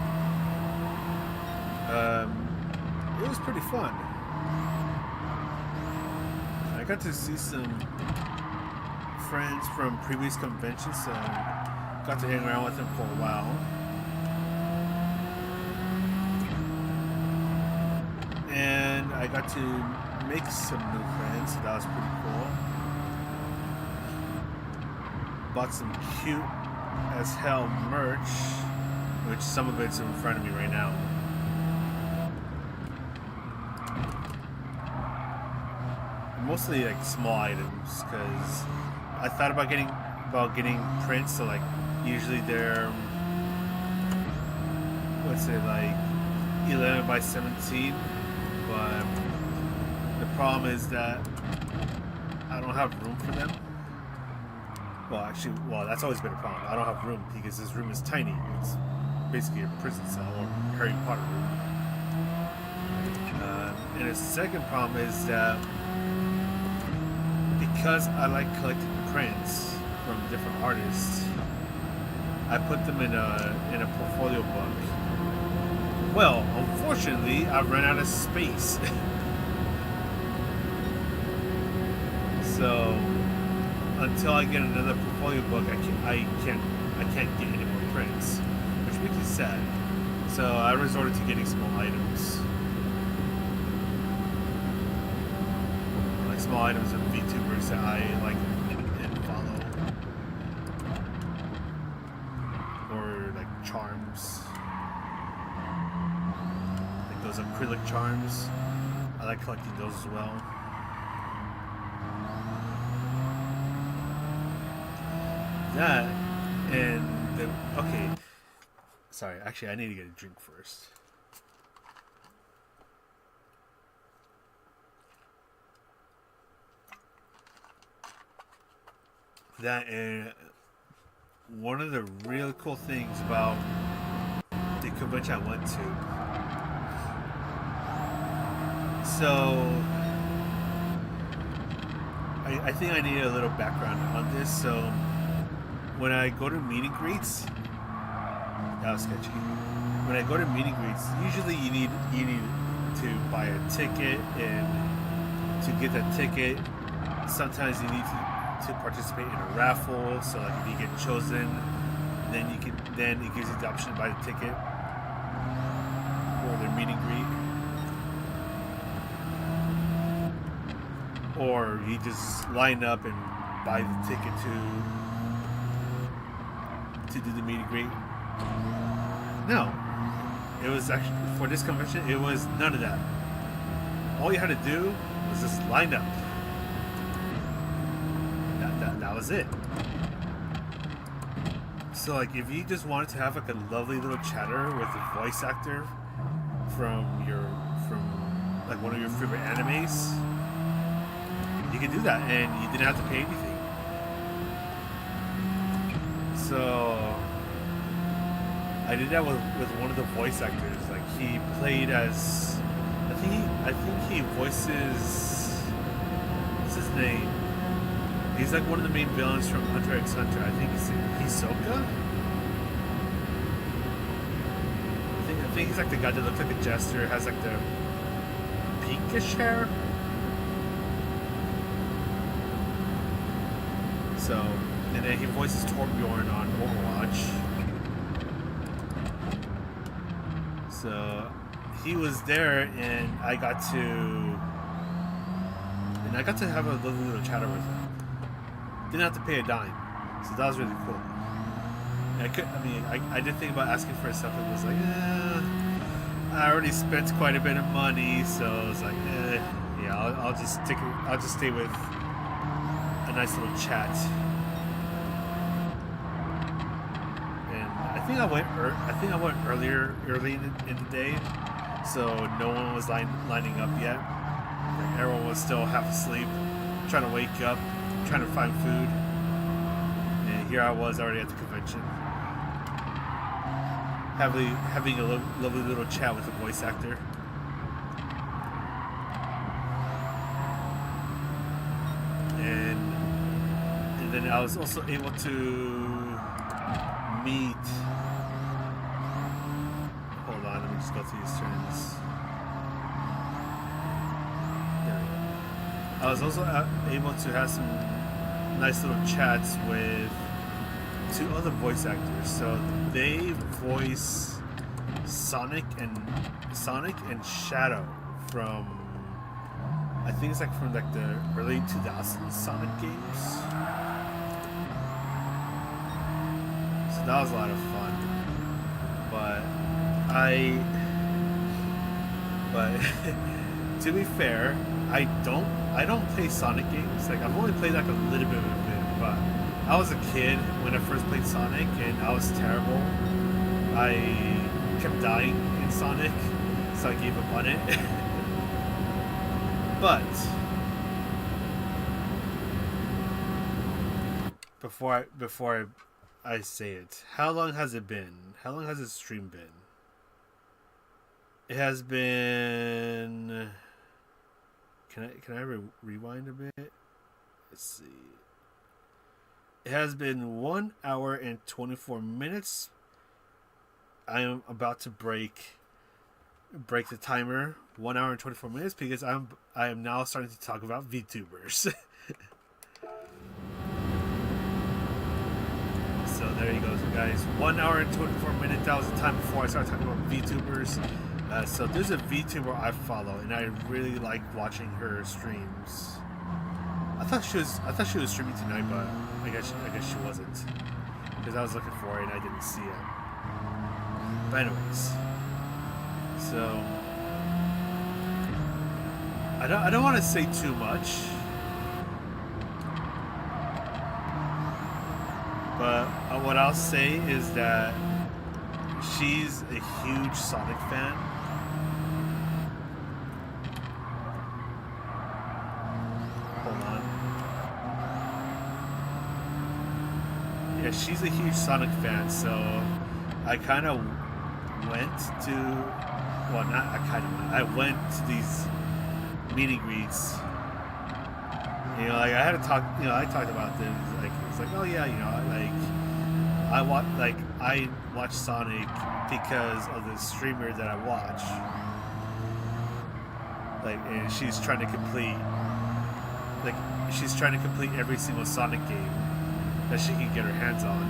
It was pretty fun. I got to see some friends from previous conventions, so got to hang around with them for a while. And I got to make some new friends, so that was pretty cool. Bought some cute as hell merch, which some of it's in front of me right now. Mostly like small items, because I thought about getting prints, so like usually they're, what's it, like 11 by 17, but the problem is that I don't have room for them. Well, that's always been a problem. I don't have room because this room is tiny. It's basically a prison cell or Harry Potter room. And the second problem is that because I like collecting prints from different artists, I put them in a portfolio book. Well, unfortunately, I've run out of space. So until I get another portfolio book, I can't get any more prints, which makes me sad. So I resorted to getting small items. small items of VTubers that I like and follow, or like charms, like those acrylic charms. I like collecting those as well. That and okay. Sorry, actually, I need to get a drink first. That and one of the really cool things about the convention I went to. So I think I need a little background on this. So when I go to meet and greets, that was sketchy. When I go to meet and greets, usually you need to buy a ticket, and to get that ticket, sometimes you need to participate in a raffle. So like if you get chosen, then it gives you the option to buy the ticket for their meet and greet. Or you just line up and buy the ticket to do the meet and greet. No, it was actually, for this convention, it was none of that. All you had to do was just line up. That was it. So like if you just wanted to have like a lovely little chatter with a voice actor from like one of your favorite animes, you could do that and you didn't have to pay anything. So I did that with one of the voice actors. Like he played as, I think he voices, what's his name? He's like one of the main villains from Hunter x Hunter. I think he's Hisoka. I think he's like the guy that looks like a jester, has like the pinkish hair. So, and then he voices Torbjorn on Overwatch. So he was there, and I got to have a little chatter with him. Didn't have to pay a dime, so that was really cool. And I did think about asking for stuff. It was like, I already spent quite a bit of money, so I was like, yeah, I'll just stay with a nice little chat. And I think I went early in the day, so no one was lining up yet. Like everyone was still half asleep, trying to wake up, trying to find food. And here I was already at the convention, having a lovely little chat with the voice actor. And then I was also able to meet. Hold on, let me just go through these turns. There we go. I was also able to have some nice little chats with two other voice actors. So they voice Sonic and Shadow from, I think it's like from like the early 2000s Sonic games. So that was a lot of fun. But to be fair, I don't play Sonic games. Like I've only played like a little bit of it, but I was a kid when I first played Sonic, and I was terrible. I kept dying in Sonic, so I gave up on it. But before I say it, how long has it been? How long has this stream been? It has been. Can I rewind a bit? Let's see. It has been 1 hour and 24 minutes. I am about to break the timer. 1 hour and 24 minutes because I am now starting to talk about VTubers. So there you go, guys. 1 hour and 24 minutes. That was the time before I started talking about VTubers. So there's a VTuber I follow, and I really like watching her streams. I thought she was streaming tonight, but I guess she wasn't, because I was looking for it and I didn't see it. But anyways, so I don't want to say too much, but what I'll say is that she's a huge Sonic fan. Yeah, she's a huge Sonic fan, so I kind of went to, well, not I kind of went. I went to these meet and greets. You know, like I had to talk. You know, I talked about this. Like it's like, oh yeah, you know, I watch Sonic because of the streamer that I watch. Like, and she's trying to complete every single Sonic game that she can get her hands on.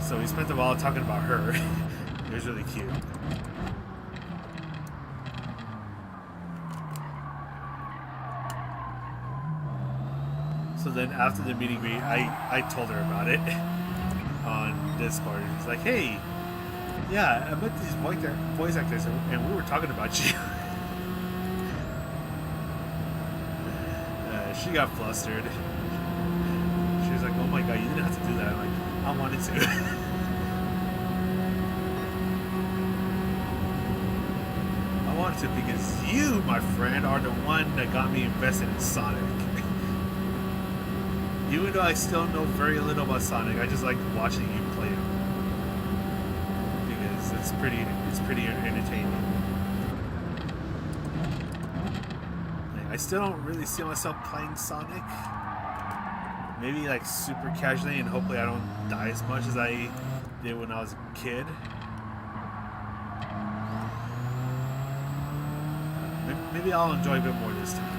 So we spent a while talking about her. It was really cute. So then after the meet and greet, I told her about it on Discord. She's like, hey, yeah, I met these voice actors and we were talking about you. She got flustered. She was like, oh my god, you didn't have to do that. I'm like, I wanted to. I wanted to because you, my friend, are the one that got me invested in Sonic. Even though I still know very little about Sonic, I just like watching you play it. Because it's pretty entertaining. I still don't really see myself playing Sonic. Maybe like super casually, and hopefully I don't die as much as I did when I was a kid. Maybe I'll enjoy a bit more this time.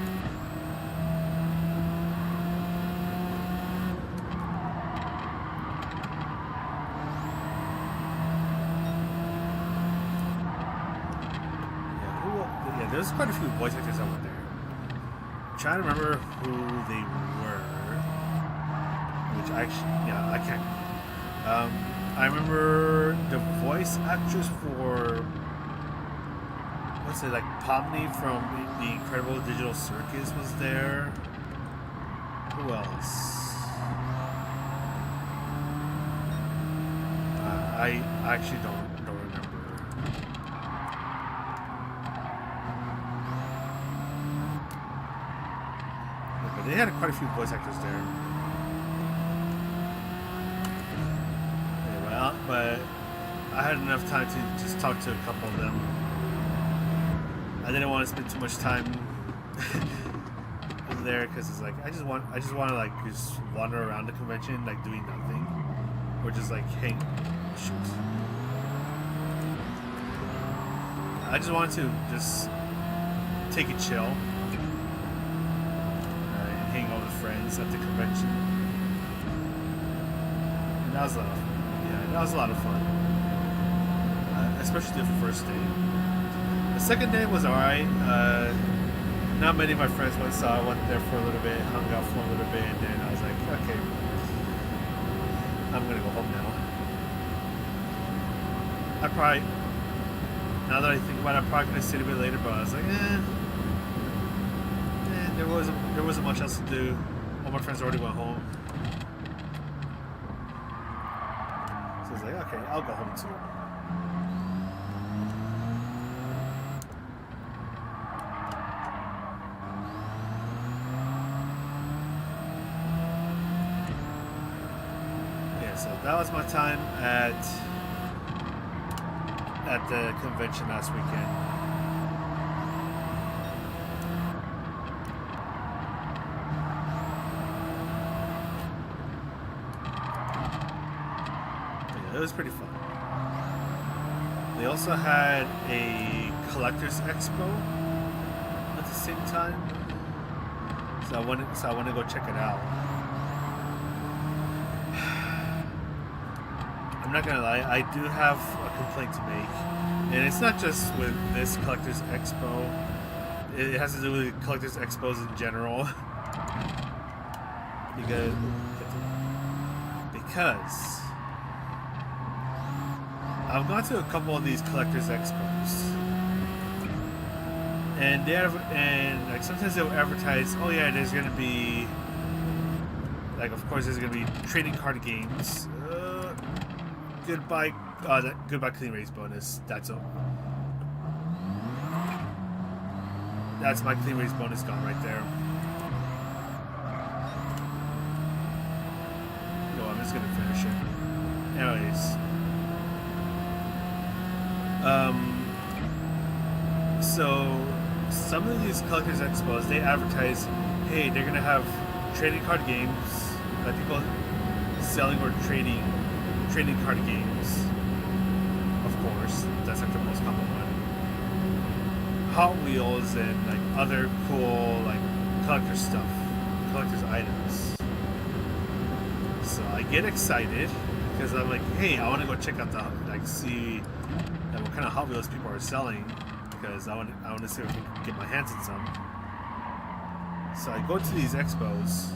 Yeah, there's quite a few voice actors out there. I'm trying to remember who they were. Which I can't. I remember the voice actress for, what's it, like Pomni from the Incredible Digital Circus was there. Who else? I actually don't remember. But they had quite a few voice actors there. But I had enough time to just talk to a couple of them. I didn't want to spend too much time there because it's like I just want to like just wander around the convention like doing nothing, or just like hang. Shoot. I just wanted to just take a chill and hang out with friends at the convention, and that was that was a lot of fun, especially the first day. The second day was alright. Not many of my friends went, so I went there for a little bit, hung out for a little bit, and then I was like, okay, I'm gonna go home now. I probably, now that I think about it, I'm probably gonna sit a bit later, but I was like, there wasn't much else to do. All my friends already went home. Okay, I'll go home too. Yeah, so that was my time at the convention last weekend. It was pretty fun. They also had a collector's expo at the same time, so I wanted to go check it out. I'm not gonna lie, I do have a complaint to make, and it's not just with this collector's expo. it has to do with collectors expos in general. because I've gone to a couple of these collectors expos, and like sometimes they'll advertise, oh yeah, there's gonna be, like, of course there's gonna be trading card games. Goodbye clean race bonus. That's my clean race bonus gone right there. No, I'm just gonna finish it. Anyways. So some of these collectors expos, they advertise, hey, they're gonna have trading card games, like people selling or trading card games. Of course, that's like the most common one. Hot Wheels and like other cool like collector stuff, collector's items. So I get excited because I'm like, hey, I want to go check out see what kind of Hot Wheels people are selling, because I want to see if I can get my hands on some. So I go to these expos,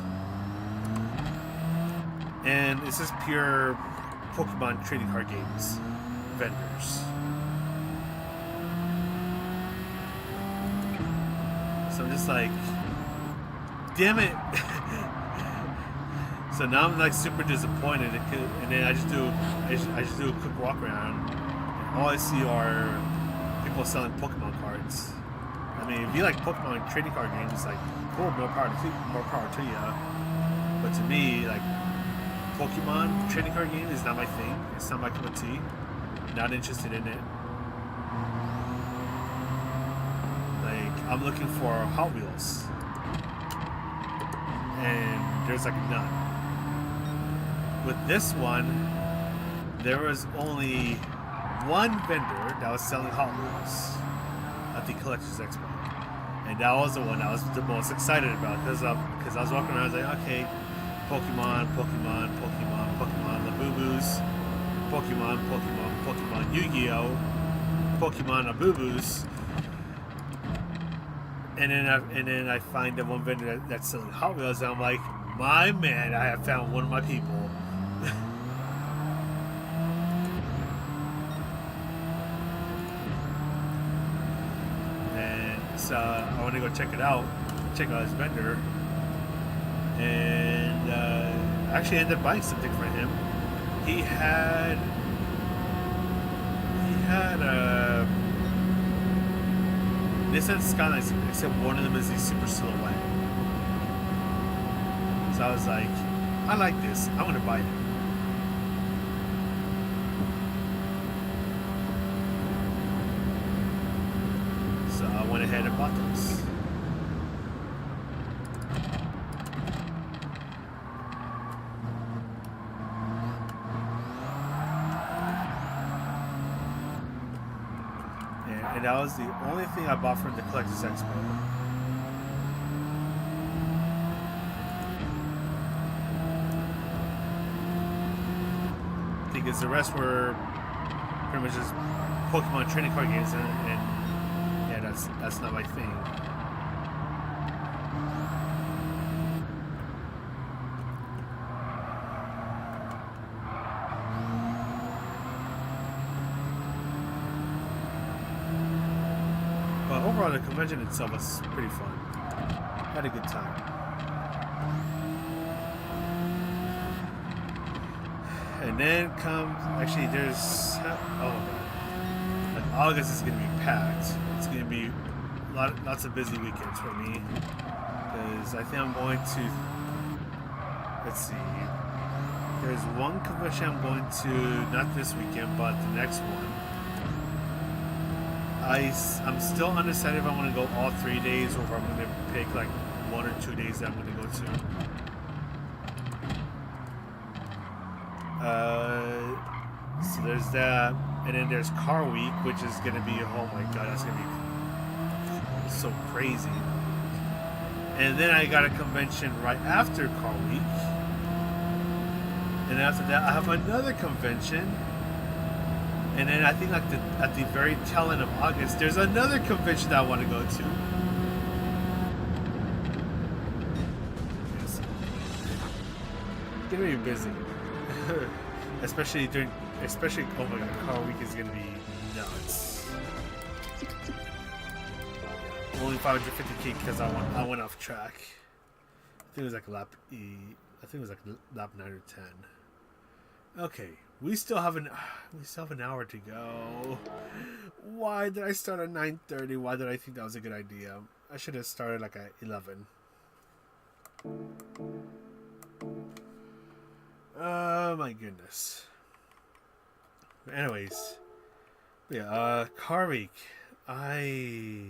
and it's just pure Pokemon trading card games vendors. So I'm just like, damn it. So now I'm like super disappointed, and then I just do a quick walk around, and all I see are people selling Pokemon cards. I mean, if you like Pokemon trading card games, like, cool, more power to you. But to me, like, Pokemon trading card game is not my thing. It's not my cup of tea. Not interested in it. Like, I'm looking for Hot Wheels, and there's like none. With this one, there was only one vendor that was selling Hot Wheels at the Collectors Expo, and that was the one I was the most excited about, because I was walking around, I was like, okay, Pokemon, Labubu's, Pokemon, Yu-Gi-Oh, Pokemon Labubu's, and then I find the one vendor that's selling Hot Wheels, and I'm like, my man, I have found one of my people. And so I want to go check out his vendor, and I actually ended up buying something for him. He had Nissan Skylines, except one of them is a super silhouette. So I was like, I like this, I want to buy it. So I went ahead and bought those. And that was the only thing I bought from the Collectors Expo. Because the rest were pretty much just Pokemon trading card games, and yeah, that's not my thing. But overall, the convention itself was pretty fun. Had a good time. And then actually there's, like August is going to be packed. It's going to be lots of busy weekends for me, because I think I'm going to, let's see, there's one convention I'm going to, not this weekend, but the next one. I'm still undecided if I want to go all 3 days, or if I'm going to pick like 1 or 2 days that I'm going to go to. So there's that, and then there's Car Week, which is going to be, oh my god, that's going to be so crazy. And then I got a convention right after Car Week, and after that I have another convention, and then I think like at the very tail end of August there's another convention that I want to go to. gonna be busy, especially oh my god, car week is gonna be nuts. Only 550k because I went off track. I think it was like lap E. I think it was like lap 9 or 10. Okay, we still have an hour to go. Why did I start at 9:30? Why did I think that was a good idea? I should have started like at 11. Oh my goodness. Anyways, yeah, car week. I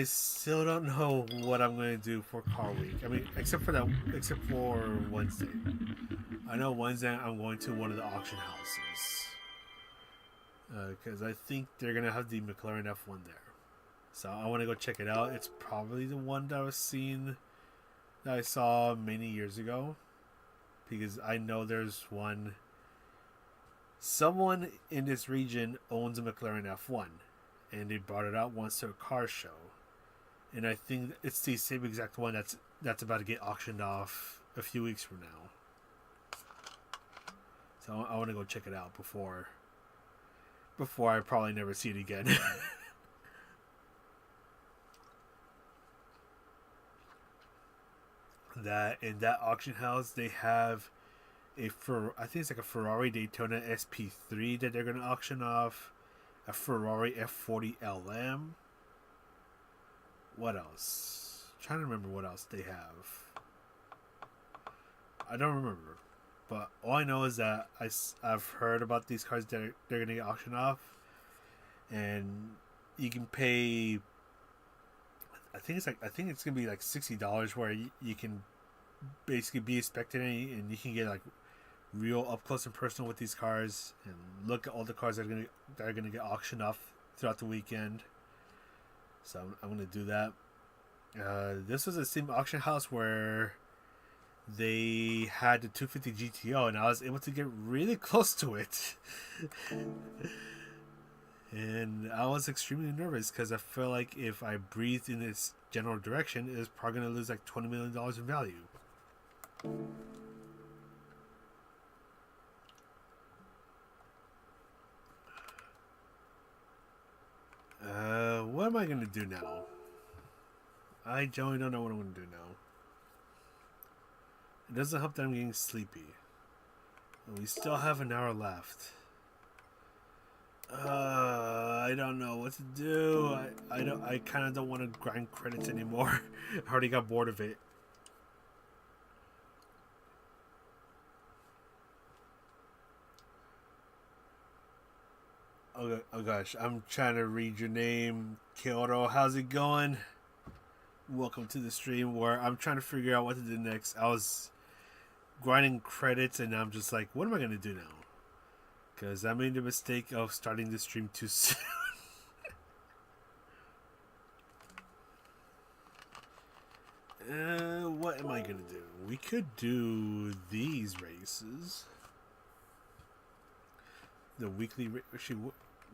still don't know what I'm going to do for car week. I mean, except for Wednesday. I know Wednesday I'm going to one of the auction houses. Because I think they're going to have the McLaren F1 there. So I want to go check it out. It's probably the one that I saw many years ago. Because I know there's one. Someone in this region owns a McLaren F1. And they brought it out once to a car show. And I think it's the same exact one that's about to get auctioned off a few weeks from now. So I want to go check it out before I probably never see it again. In that auction house they have I think it's like a Ferrari Daytona SP3 that they're going to auction off, a Ferrari F40 LM. What else? I'm trying to remember what else they have. I don't remember. But all I know is that I've heard about these cars that they're going to get auctioned off. And you can pay, I think it's going to be like $60 where you can basically be a spectator and you can get like real up close and personal with these cars and look at all the cars that are going to get auctioned off throughout the weekend. So I'm going to do that. This was the same auction house where they had the 250 GTO, and I was able to get really close to it. And I was extremely nervous because I felt like if I breathed in its general direction, it was probably going to lose like $20 million in value. What am I going to do now? I generally don't know what I'm going to do now. It doesn't help that I'm getting sleepy. We still have an hour left. I don't know what to do. I kind of don't want to grind credits anymore. I already got bored of it. Oh gosh, I'm trying to read your name. Kyoto, how's it going? Welcome to the stream where I'm trying to figure out what to do next. I was grinding credits and I'm just like, what am I going to do now? Because I made the mistake of starting the stream too soon. What am I going to do? We could do these races. The weekly... Actually,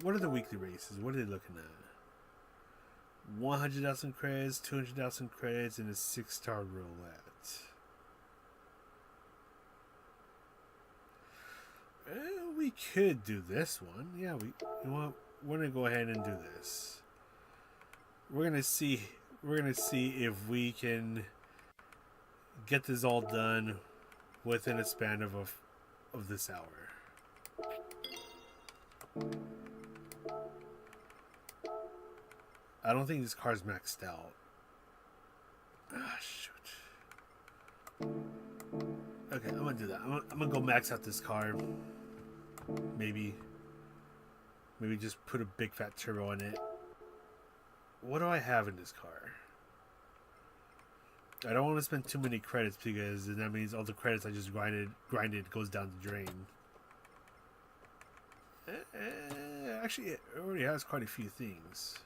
what are the weekly races? What are they looking at? 100,000 credits, 200,000 credits, and a 6-star roulette. We could do this one. Yeah, you know what? We're gonna go ahead and do this. We're gonna see if we can get this all done within a span of this hour. I don't think this car's maxed out. Ah, shoot. Okay, I'm gonna do that. I'm gonna go max out this car. Maybe just put a big fat turbo in it. What do I have in this car? I don't want to spend too many credits because that means all the credits I just grinded goes down the drain. Actually, it already has quite a few things.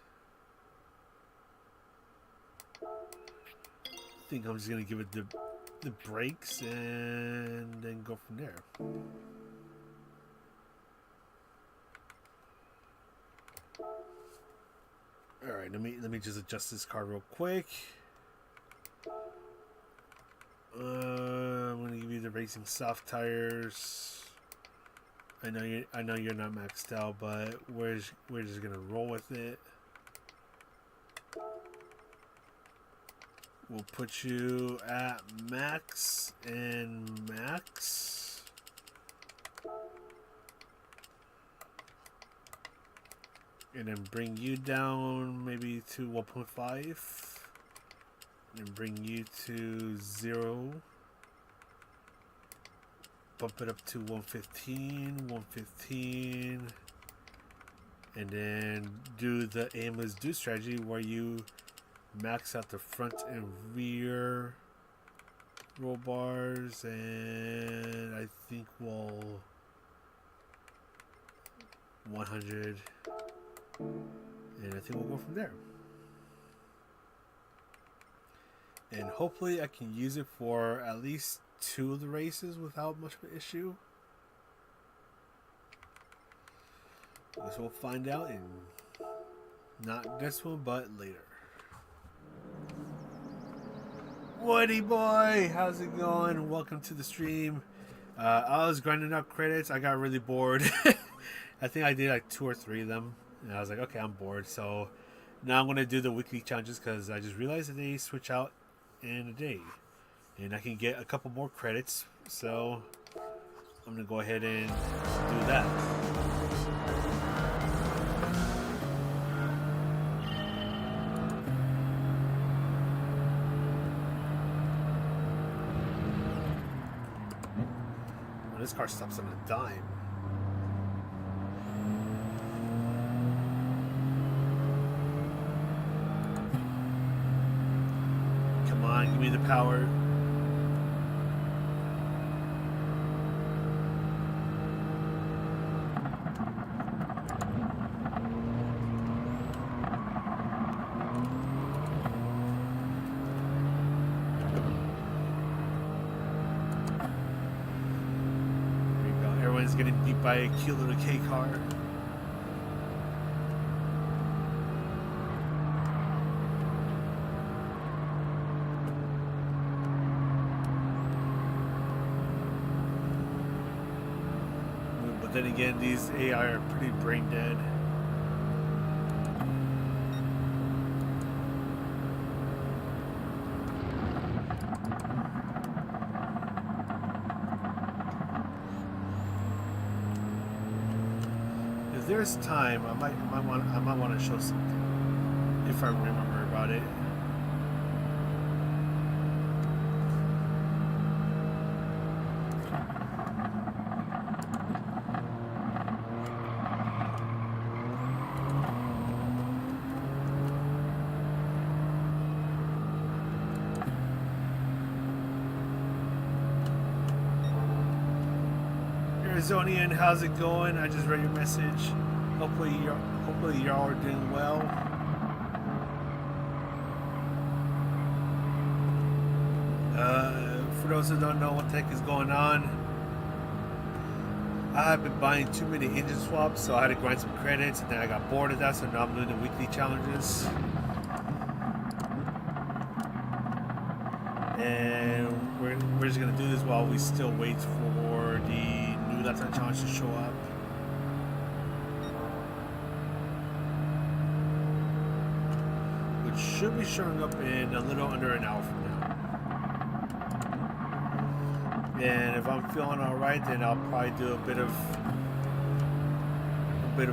I think I'm just gonna give it the brakes and then go from there. All right, let me just adjust this car real quick. I'm gonna give you the racing soft tires. I know you're not maxed out, but we're just gonna roll with it. We'll put you at max and max. And then bring you down maybe to 1.5. And bring you to 0. Bump it up to 115. And then do the aim as do strategy where you max out the front and rear roll bars, and I think we'll 100, and I think we'll go from there. And hopefully I can use it for at least 2 of the races without much of an issue. I guess we'll find out in not this one, but later. Woody boy, how's it going? Welcome to the stream. I was grinding out credits. I got really bored. I think I did like 2 or 3 of them, and I was like, okay, I'm bored. So now I'm gonna do the weekly challenges because I just realized that they switch out in a day, and I can get a couple more credits. So I'm gonna go ahead and do that. This car stops on a dime. Come on, give me the power. Getting beat by a cute little K car. But then again, these AI are pretty brain dead. There's time, I might want to show something if I remember about it. Arizonian, how's it going? I just read your message. Hopefully y'all are doing well. For those who don't know what the heck is going on, I have been buying too many engine swaps, so I had to grind some credits, and then I got bored of that, so now I'm doing the weekly challenges. And we're just gonna do this while we still wait for the new lifetime challenge to show up. Which should be showing up in a little under an hour from now. And if I'm feeling alright, then I'll probably do a bit of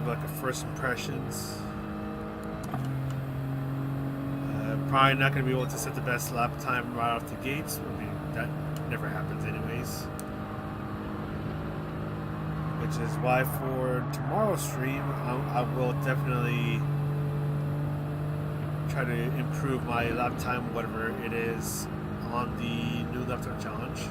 like a first impressions. Probably not going to be able to set the best lap time right off the gates. I mean, that never happens anyways. Which is why for tomorrow's stream, I will definitely try to improve my lap time, whatever it is, on the new lap time challenge.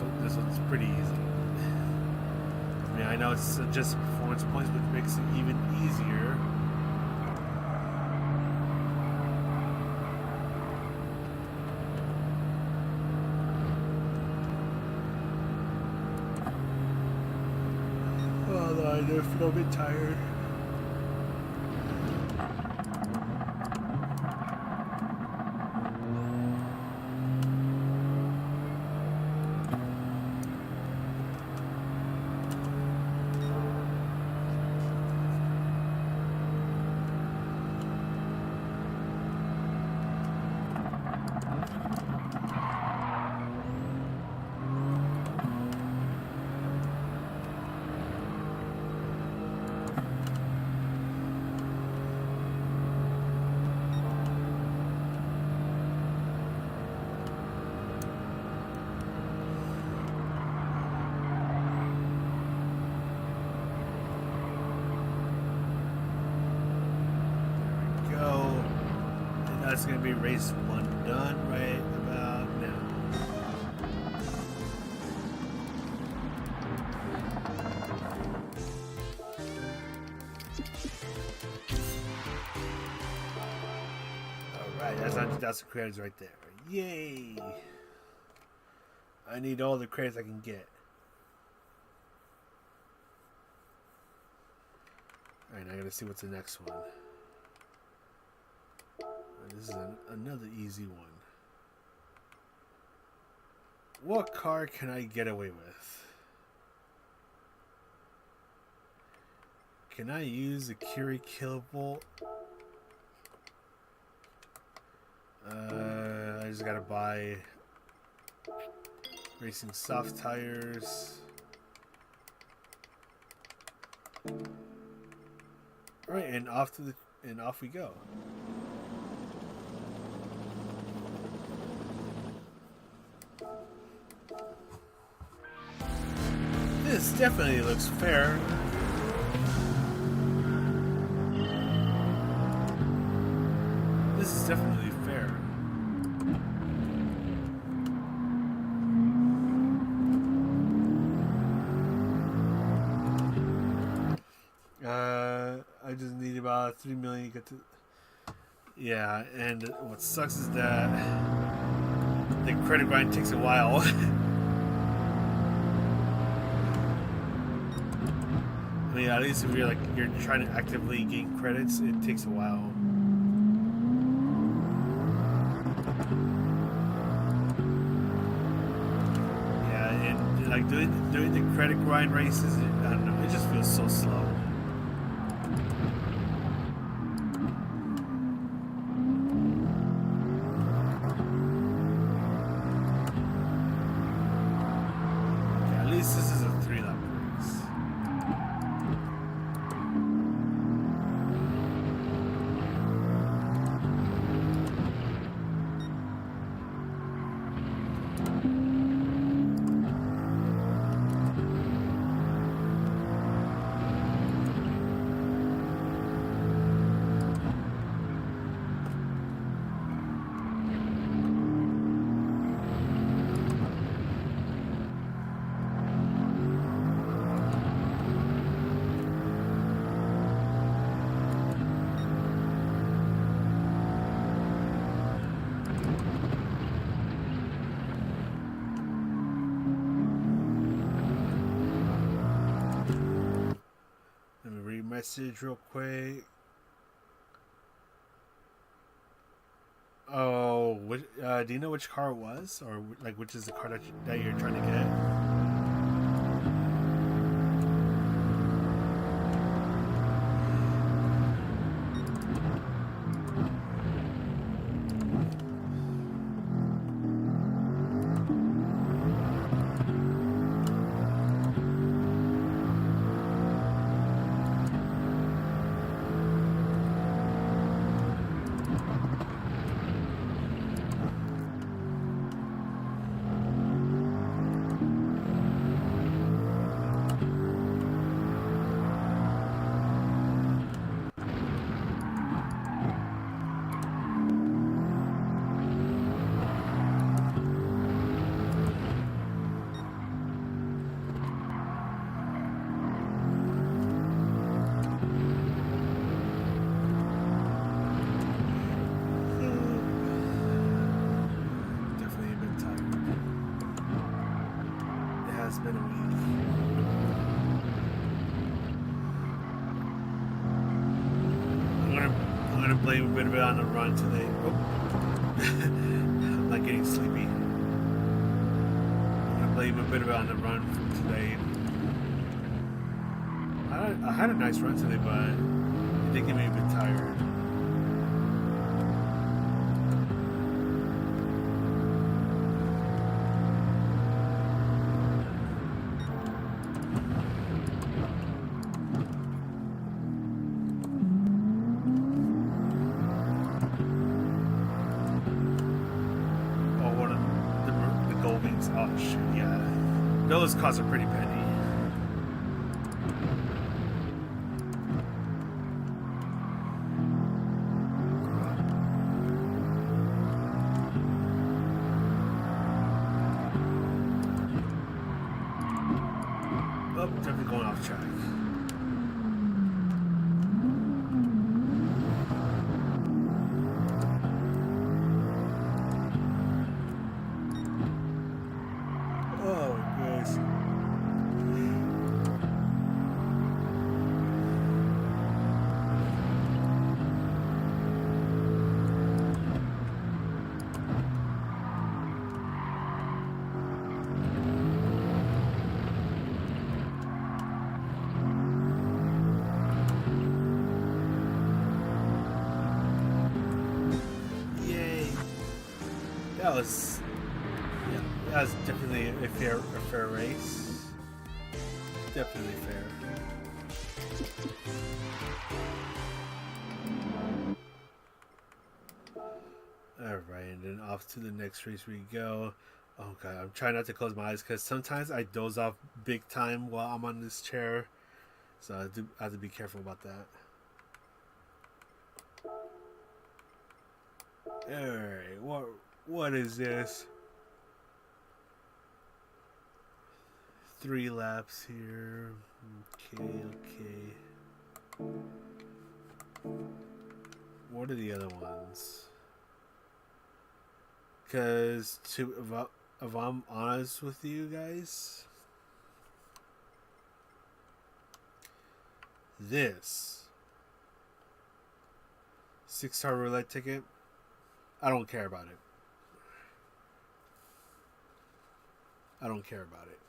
this one's pretty easy. I mean, I know it's just performance points, which makes it even easier. Although I do feel a bit tired. That's going to be race 1 done right about now. Alright, that's 100,000 credits right there. Yay! I need all the credits I can get. Alright, now I gotta see what's the next one. This is another easy one. What car can I get away with? Can I use a Curie Killable? I just gotta buy racing soft tires. Alright, and off we go. This definitely looks fair. This is definitely fair. I just need about 3 million to get to. Yeah, and what sucks is that the credit grind takes a while. I mean, at least if you're trying to actively gain credits, it takes a while. Yeah, and like doing the credit grind races, I don't know, it just feels so slow. Okay, at least this is a 3-lap race. Message real quick. Oh, do you know which car it was, or like which is the car that you're trying to get? been a week. I'm gonna blame a bit of it on the run today. Oh. I'm not getting sleepy. I'm gonna blame a bit of it on the run from today. I had a nice run today, but it did get me a bit tired. Oh shit, yeah. Those costs a pretty penny. Oh, definitely going off track. That was definitely a fair race. Definitely fair. Alright, and then off to the next race we go. Oh god, I'm trying not to close my eyes because sometimes I doze off big time while I'm on this chair. So I have to be careful about that. Alright, what is this? 3 laps here. Okay. What are the other ones? Because if I'm honest with you guys, this 6-star roulette ticket, I don't care about it. I don't care about it.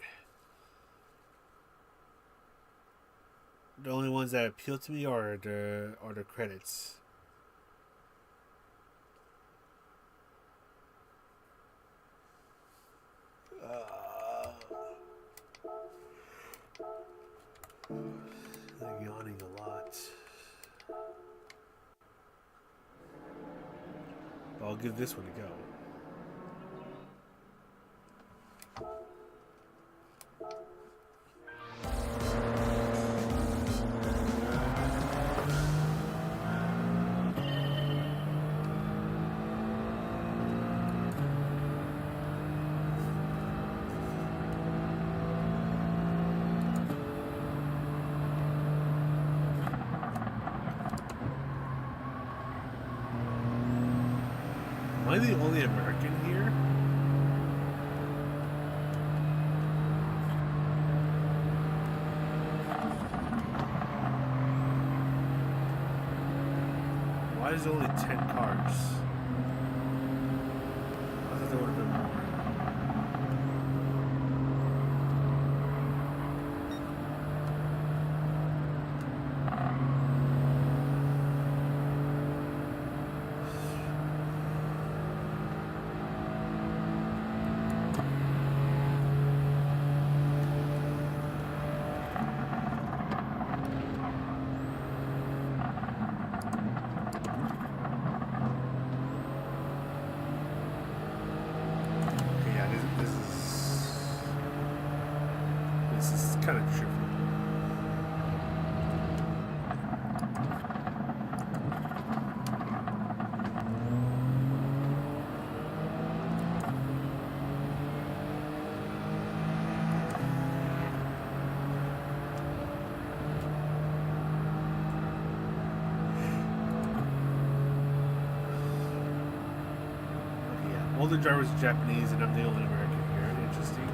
The only ones that appeal to me are the credits. I'm yawning a lot. But I'll give this one a go. Am I the only American here? Why is there only 10 cars? I thought there would have been more. Kind of trivial. Okay, yeah. All the drivers are Japanese and I'm the only American here. Interesting.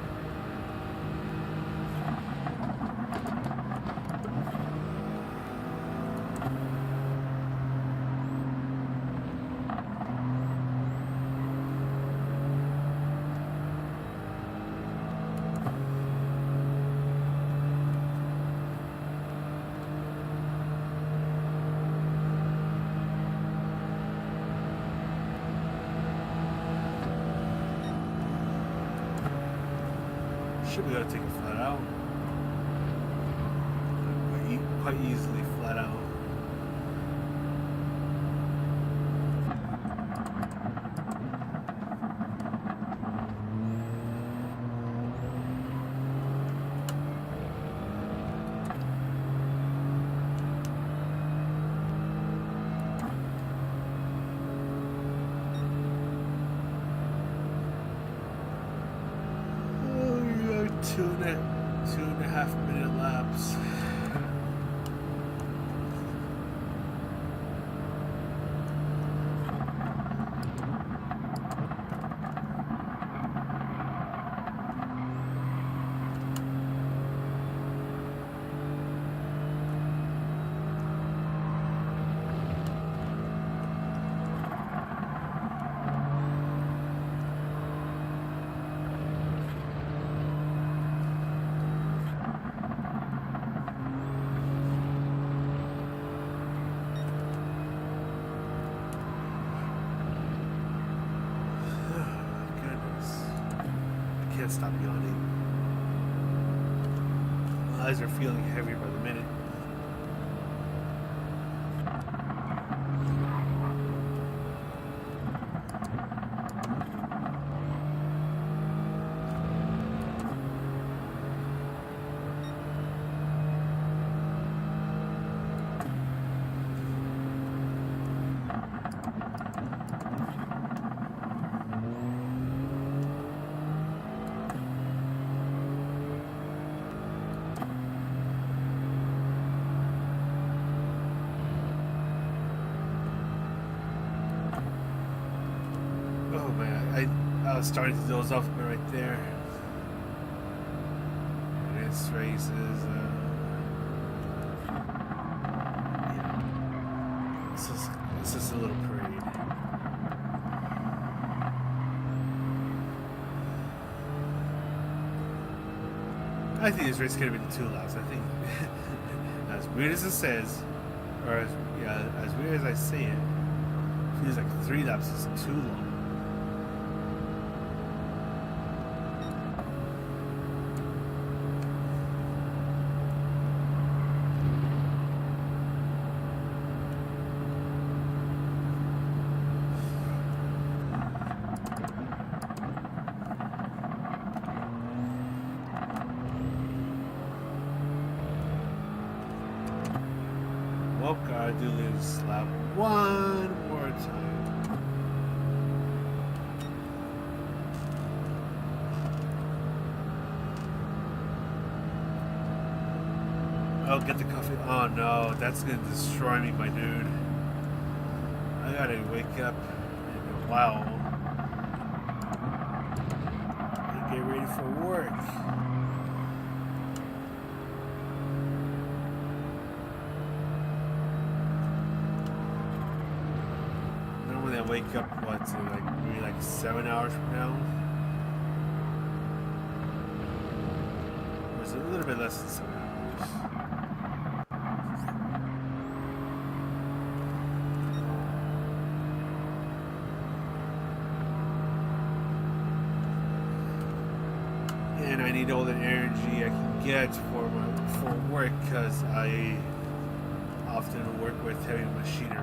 Should be able to take it flat out. Quite easily flat out. Two and a half minute laps. Can't stop yawning. My eyes are feeling heavier by the minute. Oh man, I was starting to doze off right there. This race is this is a little parade. I think this race could have been 2 laps. I think as weird as it says, or as weird as I say it, feels like 3 laps is too long. Well, gotta do this lap one more time. I'll get the coffee. Oh no, that's gonna destroy me, my dude. I gotta wake up in a while and get ready for work. I wake up maybe like 7 hours from now. It was a little bit less than 7 hours. And I need all the energy I can get for work because I often work with heavy machinery.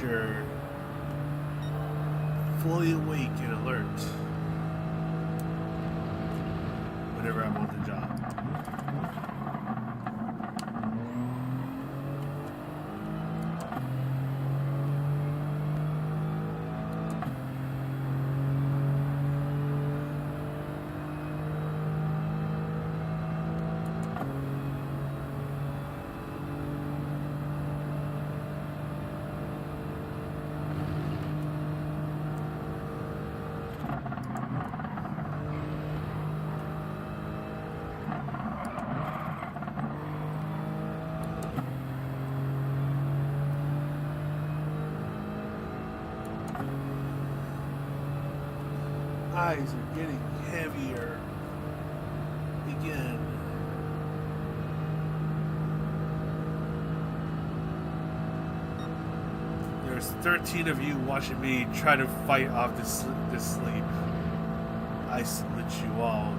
Sure, fully awake and alert whenever I'm on the job. Eyes are getting heavier again. There's 13 of you watching me try to fight off this sleep. I salute you all.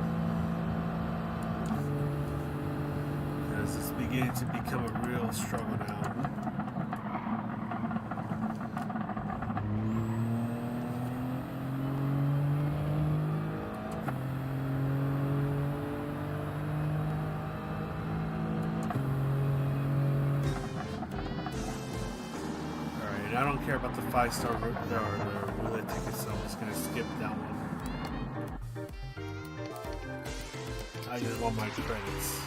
Because it's beginning to become a real struggle now. Alright, I don't care about the 5-star or the roulette ticket, so I'm just gonna skip that one. I just want my credits.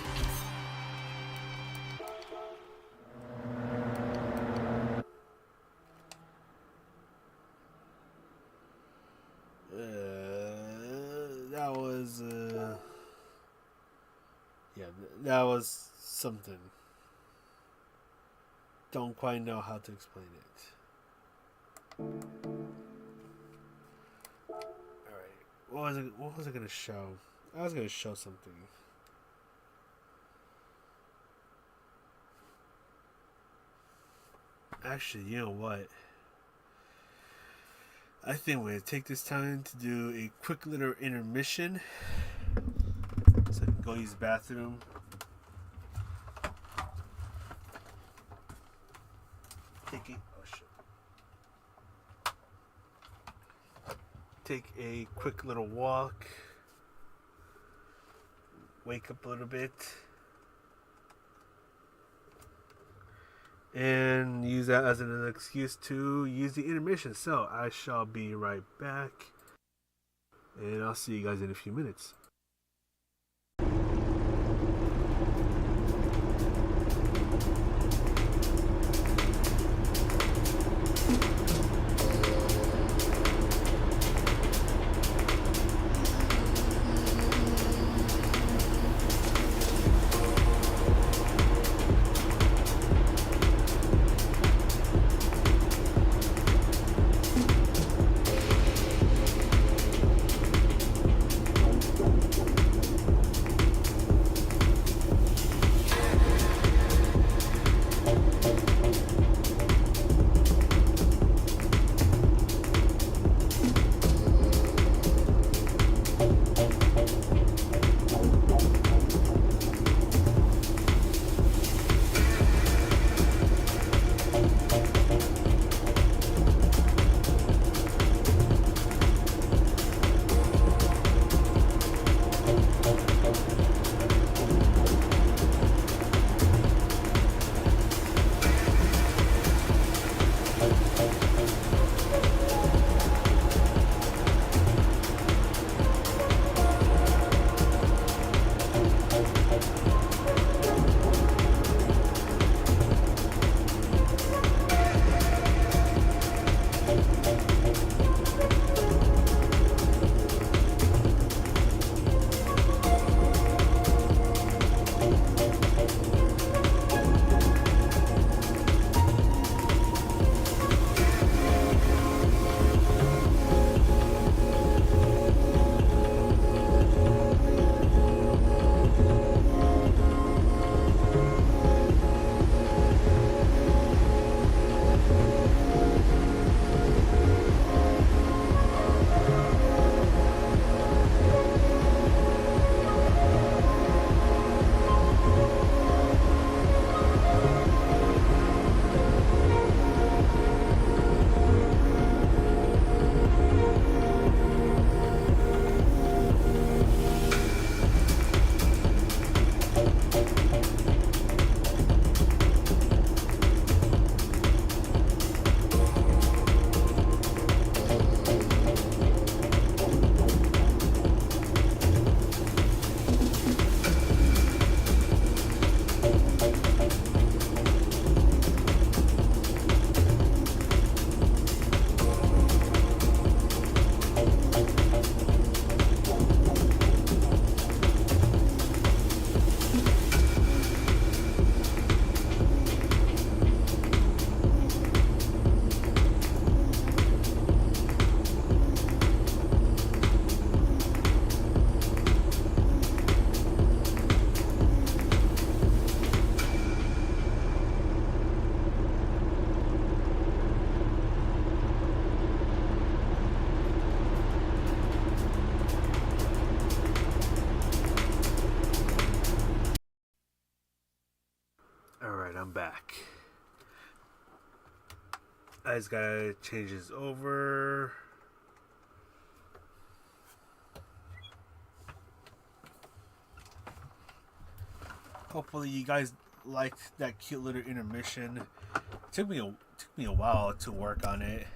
That was yeah, that was something. Don't quite know how to explain it. Alright, what was I gonna show? I was gonna show something. Actually, you know what? I think we're gonna take this time to do a quick little intermission so I can go use the bathroom. Take a quick little walk. Wake up a little bit. And use that as an excuse to use the intermission. So I shall be right back. And I'll see you guys in a few minutes. Alright, I'm back. I just gotta change this over. Hopefully you guys liked that cute little intermission. It took me a while to work on it.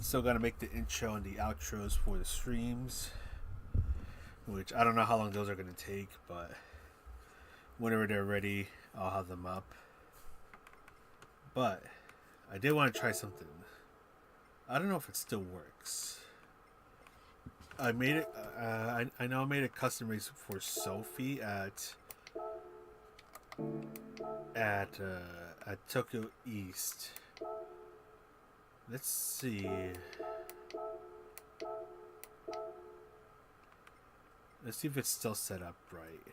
Still gotta make the intro and the outros for the streams, which I don't know how long those are gonna take, but whenever they're ready, I'll have them up. But I did want to try something. I don't know if it still works. I made it. I know I made a custom race for Sophie at Tokyo East. Let's see. Let's see if it's still set up right.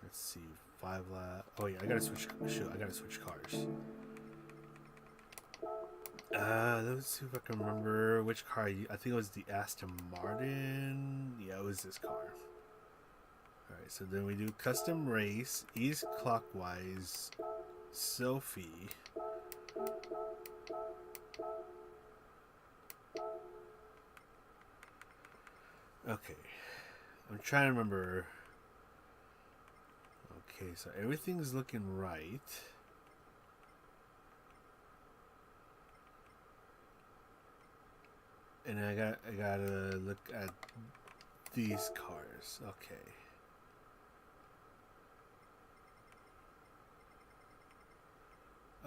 Let's see. 5 lap. Oh yeah, I gotta switch. Shoot, I gotta switch cars. Let's see if I can remember which car. I think it was the Aston Martin. Yeah, it was this car. Alright, so then we do custom race, east clockwise, Sophie. Okay, I'm trying to remember. Okay, so everything's looking right. And I gotta look at these cars. Okay.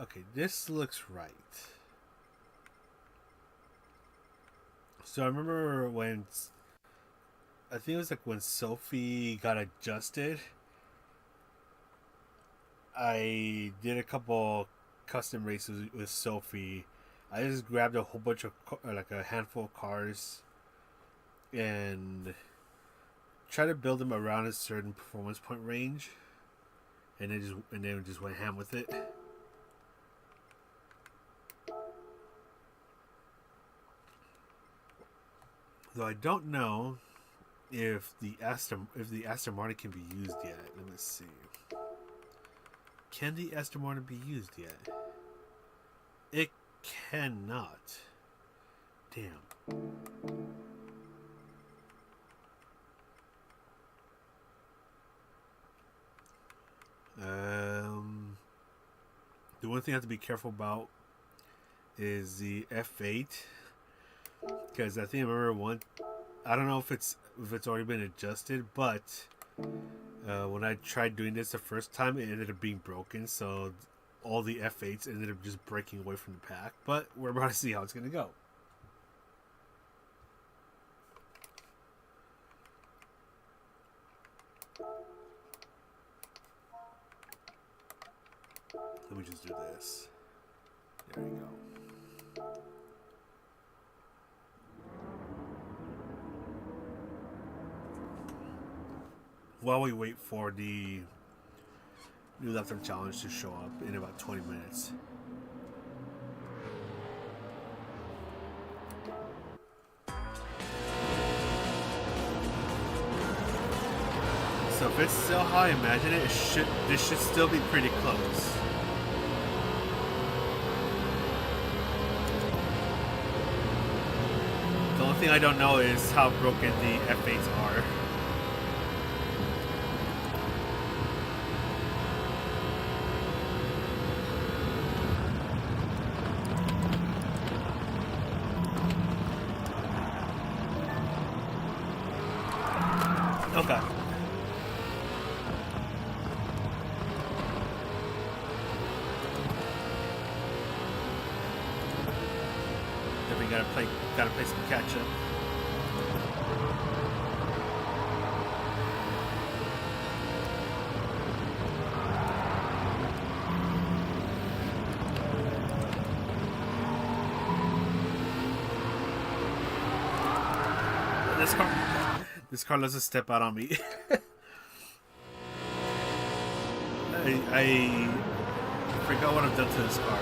Okay, this looks right. So I remember when, I think it was like when Sophie got adjusted, I did a couple custom races with Sophie. I just grabbed a whole bunch of, like a handful of cars, and tried to build them around a certain performance point range, and then just went ham with it. Though I don't know if the Aston Martin can be used yet. Let me see. Can the Aston Martin be used yet? It cannot. Damn. The one thing I have to be careful about is the F8, because I think I remember one. I don't know if it's already been adjusted, but when I tried doing this the first time, it ended up being broken. So all the F8s ended up just breaking away from the pack. But we're about to see how it's going to go. Let me just do this. There you go. While we wait for the new left arm challenge to show up in about 20 minutes. So if it's still how I imagine it, this should still be pretty close. The only thing I don't know is how broken the F8s are. Okay. Then we gotta play some catch up. This car lets us step out on me. I forgot what I've done to this car.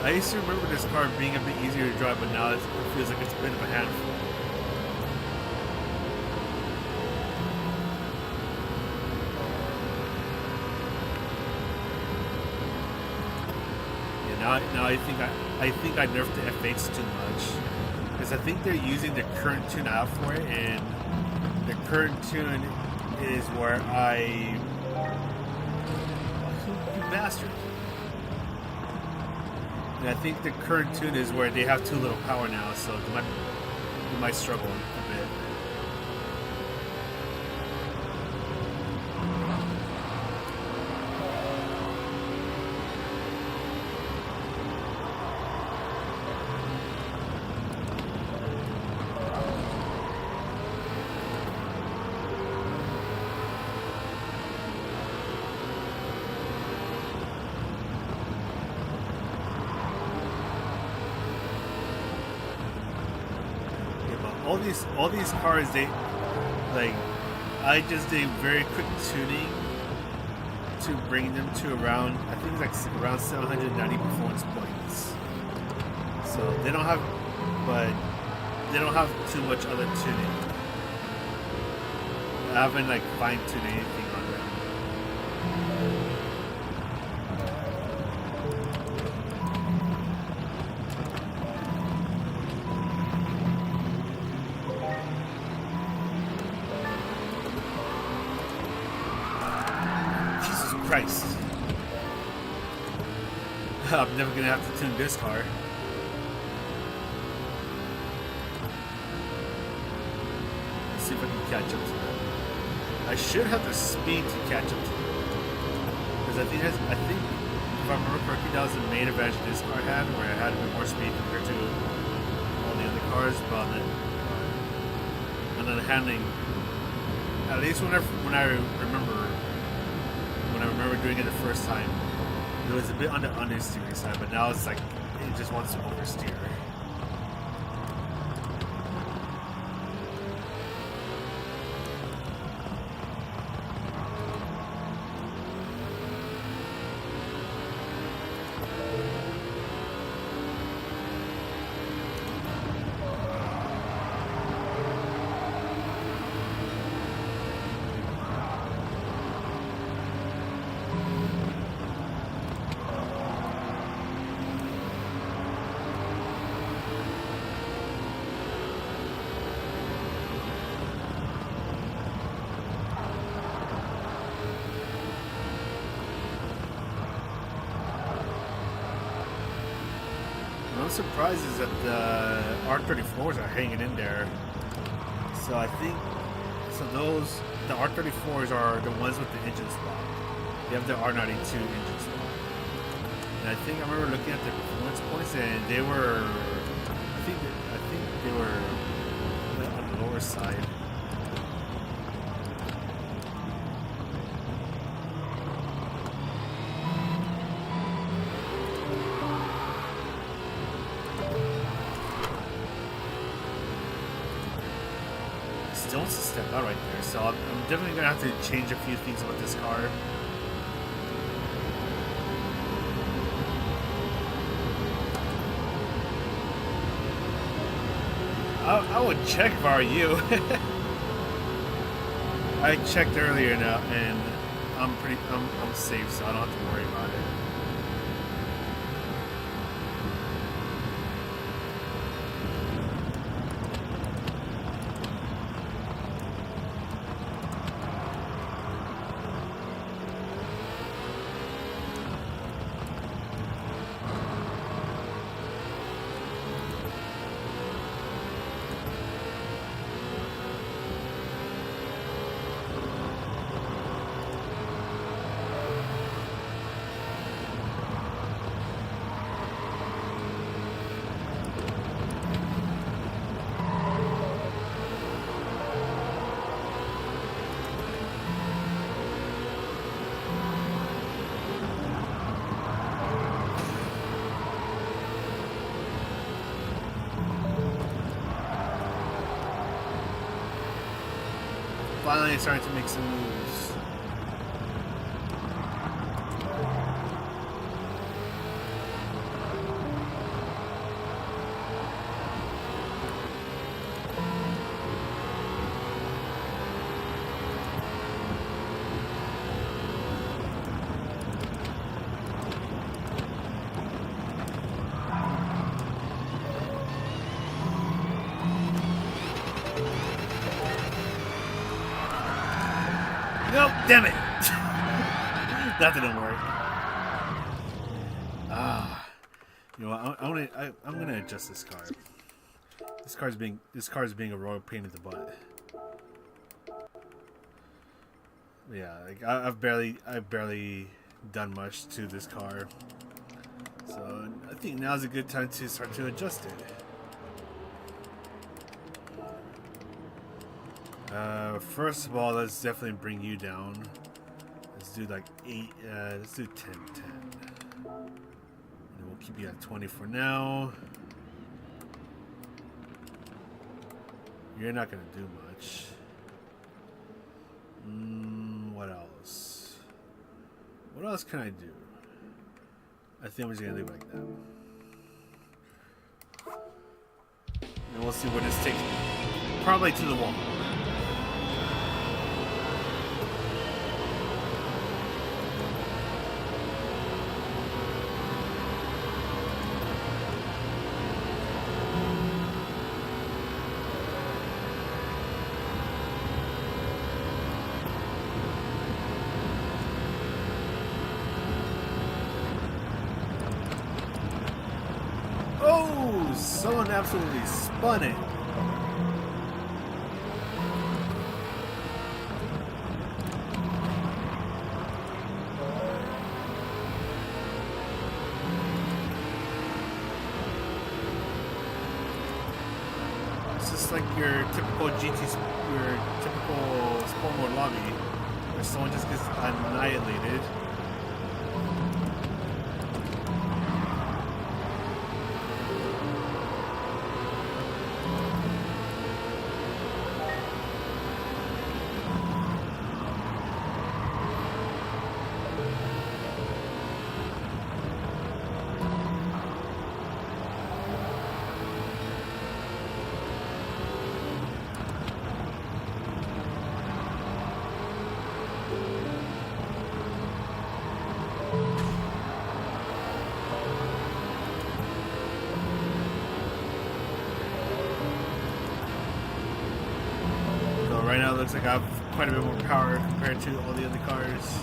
I used to remember this car being a bit easier to drive, but now it feels like it's a bit of a handful. Now I think I nerfed the F8s too much because I think they're using the current tune out for it, and the current tune is where you bastard. And I think the current tune is where they have too little power now, so they might struggle a bit. All these cars, they like I just did very quick tuning to bring them to around, I think it's like around 790 performance points. So they don't have too much other tuning. I haven't like fine tuned anything on them. Christ. I'm never gonna have to tune this car. Let's see if I can catch up to that. I should have the speed to catch up to it. Because I think if I remember correctly, that was the main advantage this car had, where it had a bit more speed compared to all the other cars, but and then handling, at least when I remember doing it the first time, it was a bit on the understeering side, but now it's like it just wants to oversteer. I'm surprised is that the R34s are hanging in there. So I think the R34s are the ones with the engine swap. They have the R92 engine swap. And I think I remember looking at the performance points, and they were, I think they were on the lower side. Don't step out right there, so I'm definitely gonna have to change a few things about this car. I would check if I were you. I checked earlier now, and I'm safe, so I don't have to worry about it. Finally starting to make some moves. Nope, damn it! That didn't work. You know what? I'm gonna adjust this car. This car's being a royal pain in the butt. Yeah, like I've barely done much to this car, so I think now's a good time to start to adjust it. First of all, let's definitely bring you down. Let's do like 8. Let's do 10. And we'll keep you at 20 for now. You're not gonna do much. What else? What else can I do? I think I'm just gonna leave it like that. And we'll see where this takes me. Probably to the wall. Oh, someone absolutely spun it. It's just like your typical your typical sport mode lobby, where someone just gets annihilated. Right now it looks like I have quite a bit more power compared to all the other cars.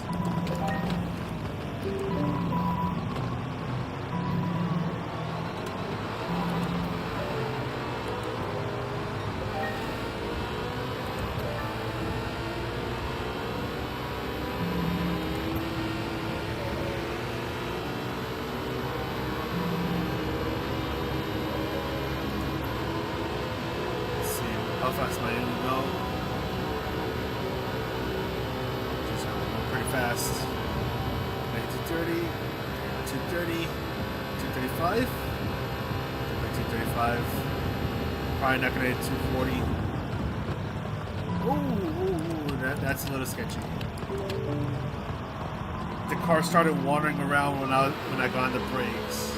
Let's see how fast my enemy go. Fast. 230, 230, 235, 235. Probably not gonna hit 240. Ooh, that's a little sketchy. The car started wandering around when I got on the brakes.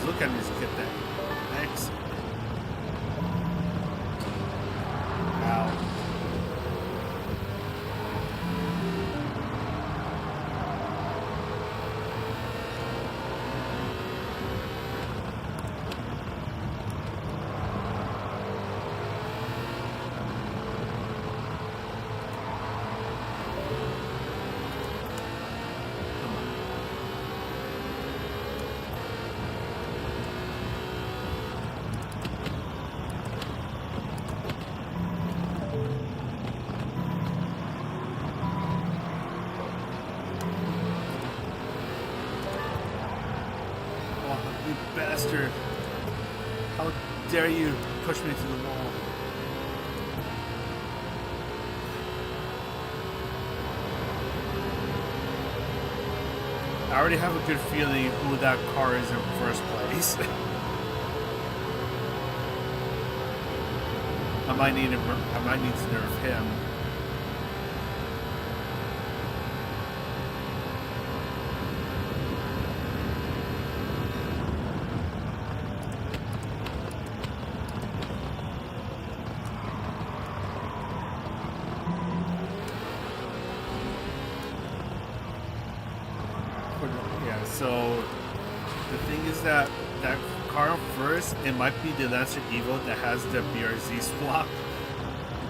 Look at me, just get that. Thanks. Ow. Bastard. How dare you push me to the wall? I already have a good feeling who that car is in first place. I might need to nerf him. Yeah, so the thing is that that car first, it might be the Lancer Evo that has the BRZ swap,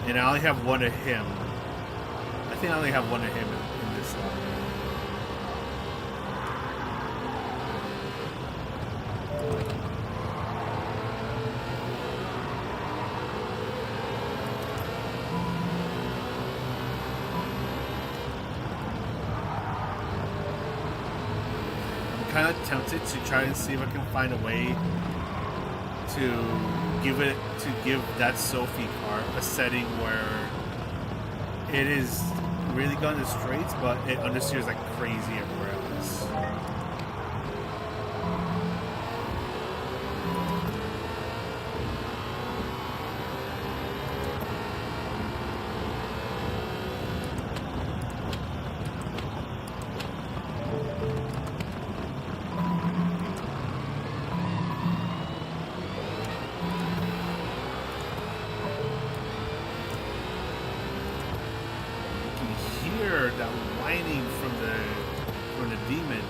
and I only have one of him. I think I only have one of him in this one. Kind of tempted to try and see if I can find a way to give that Sophie car a setting where it is really going the straights, but it understeers like crazy everywhere else. That whining from the demon.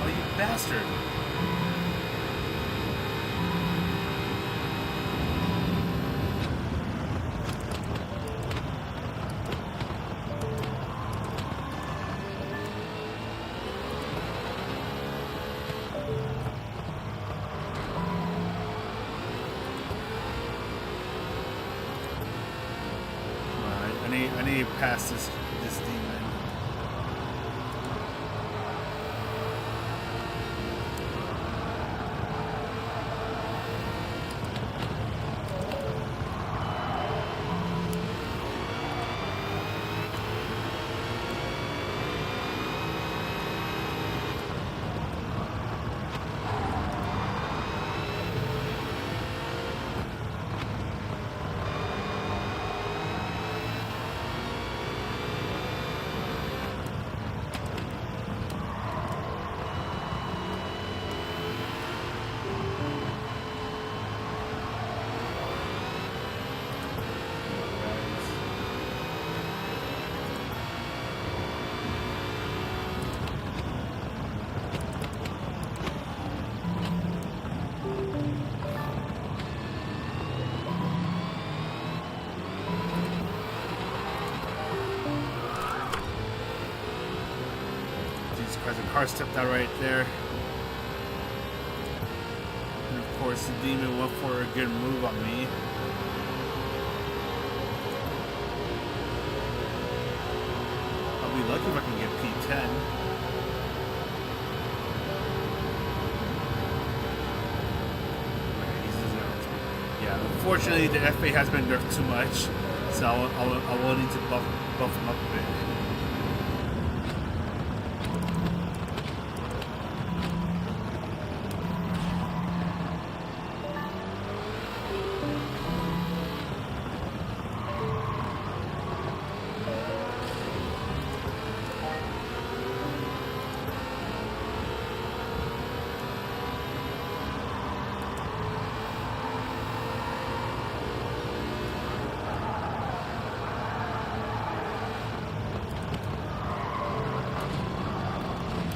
Oh, you bastard. I need to pass this demon. As the car stepped out right there. And of course the demon went for a good move on me. I'll be lucky if I can get P10. Yeah, unfortunately the FA has been nerfed too much, so I will need to buff him up a bit.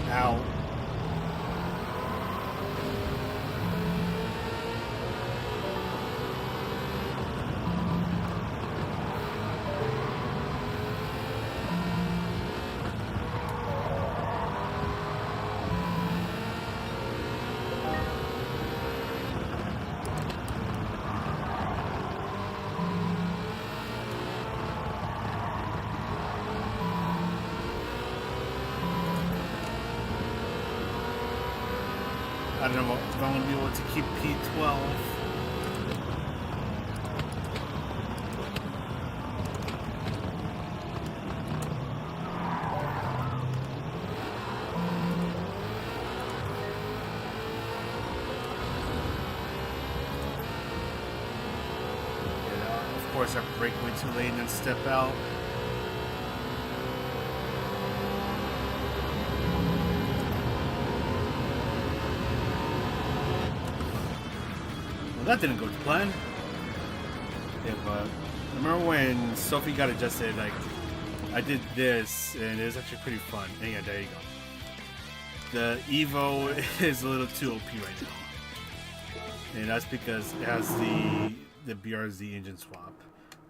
Ow. I don't know if I'm going to be able to keep P12. Yeah, of course, I brake way too late and then step out. that didn't go to plan. Yeah, but remember when Sophie got adjusted, like, I did this, and it was actually pretty fun. And yeah, there you go. The Evo is a little too OP right now. And that's because it has the BRZ engine swap.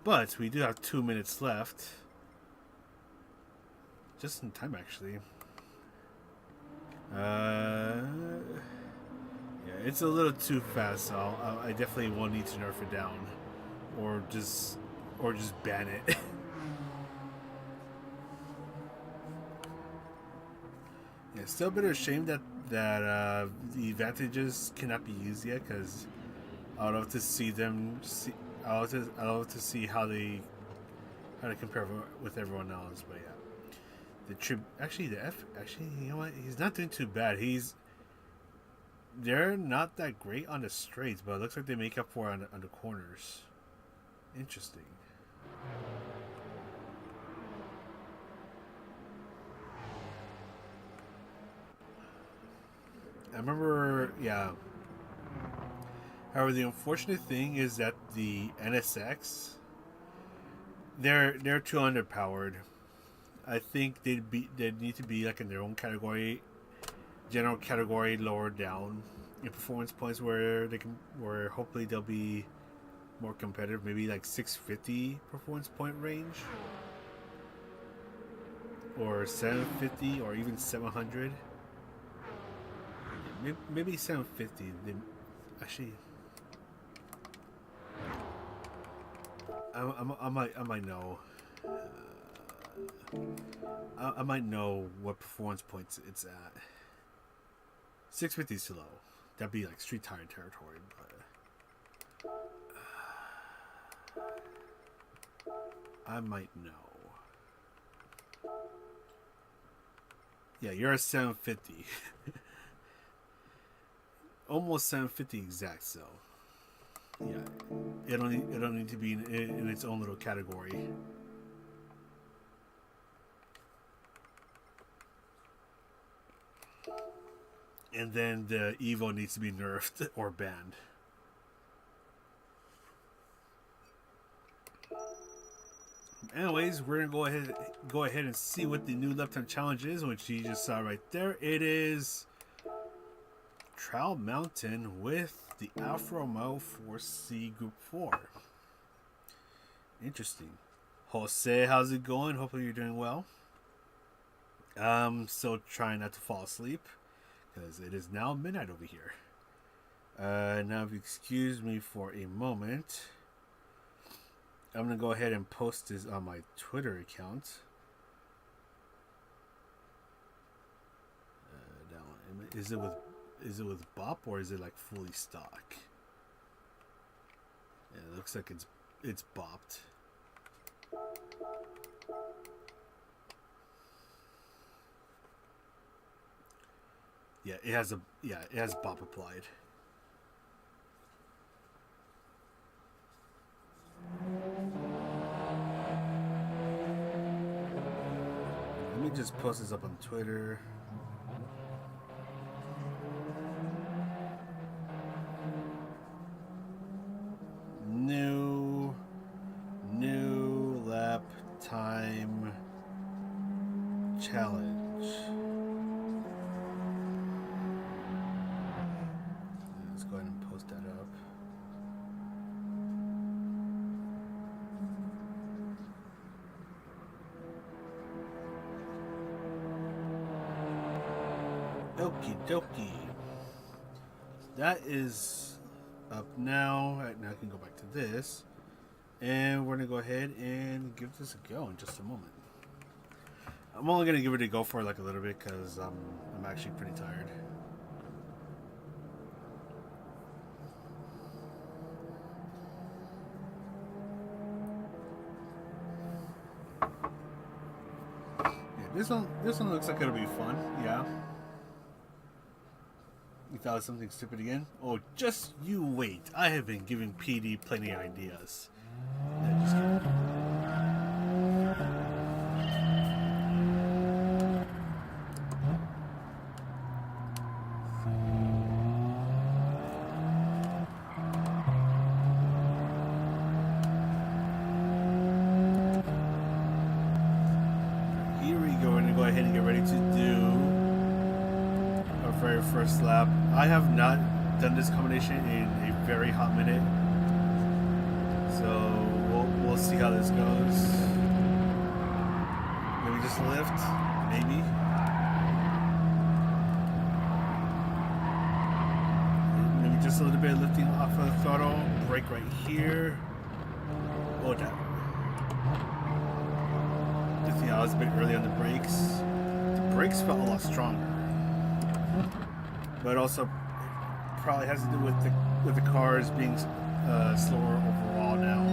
But we do have 2 minutes left. Just in time, actually. Yeah, it's a little too fast, so I definitely will need to nerf it down. Or just ban it. Yeah, still a bit of a shame that the advantages cannot be used yet, because I'd love to see them. I'd love to see how they compare with everyone else. But yeah, actually you know what? He's not doing too bad. They're not that great on the straights, but it looks like they make up for on the corners. Interesting. I remember, yeah. However, the unfortunate thing is that the NSX, they're too underpowered. I think they'd need to be like in their own category, general category, lower down in performance points, where hopefully they'll be more competitive, maybe like 650 performance point range, or 750, or even 700. Maybe 750. Actually, I might know. I might know what performance points it's at. 650 is too low. That'd be like street tire territory, but I might know. Yeah, you're at 750. Almost 750 exact, so yeah, it'll need to be in its own little category. And then the Evo needs to be nerfed or banned. Anyways, we're gonna go ahead and see what the new left-hand challenge is, which you just saw right there. It is Trial Mountain with the Alfa Romeo 4C Group 4. Interesting. Jose, how's it going? Hopefully you're doing well. Still trying not to fall asleep, because it is now midnight over here. Now if you excuse me for a moment, I'm going to go ahead and post this on my Twitter account. Is it with Bop, or is it like fully stock? Yeah, it looks like it's bopped. Yeah, it has bop applied. Let me just post this up on Twitter. New lap time challenge. Let's go ahead and post that up. Okie dokie. That is up now. Right, now I can go back to this. And we're going to go ahead and give this a go in just a moment. I'm only going to give it a go for like a little bit, because I'm actually pretty tired. Yeah, this one looks like it'll be fun. Yeah. You thought of something stupid again? Oh, just you wait. I have been giving PD plenty of ideas. No, just kidding. ahead and get ready to do our very first lap. I have not done this combination in a very hot minute, so we'll see how this goes. Maybe just lift, maybe. Maybe just a little bit of lifting off of the throttle. Brake right here. Oh, that. Good thing I was a bit early on the brakes. The brakes felt a lot stronger, but also probably has to do with the cars being slower overall now.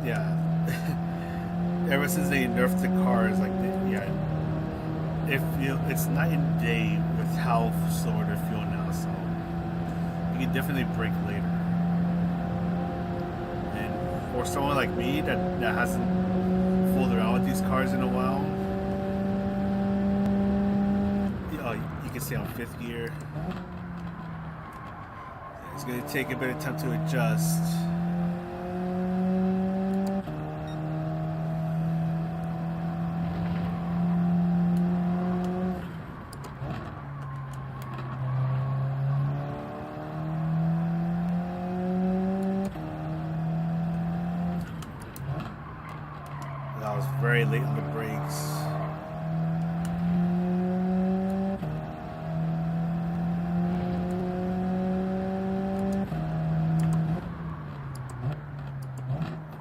Yeah. Ever since they nerfed the cars, like it's night and day with how slower they feel now. So you can definitely brake later. Or someone like me that hasn't fooled around with these cars in a while, you can stay on 5th gear. It's going to take a bit of time to adjust. I was very late on the brakes.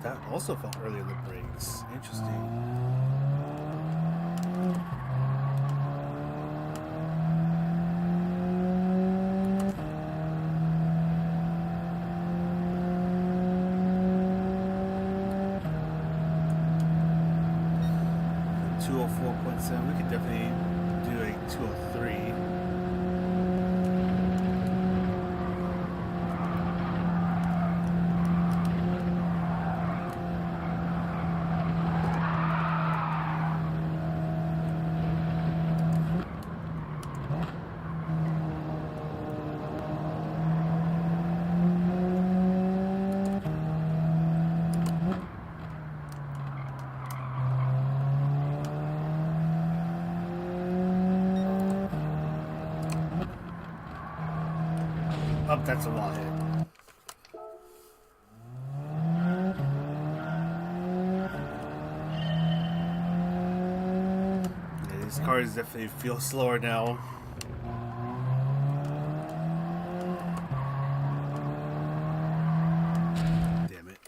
That also felt early on the brakes. Interesting. We could definitely do a 203. Oh, that's a wall hit. Yeah, these cars definitely feel slower now. Damn it.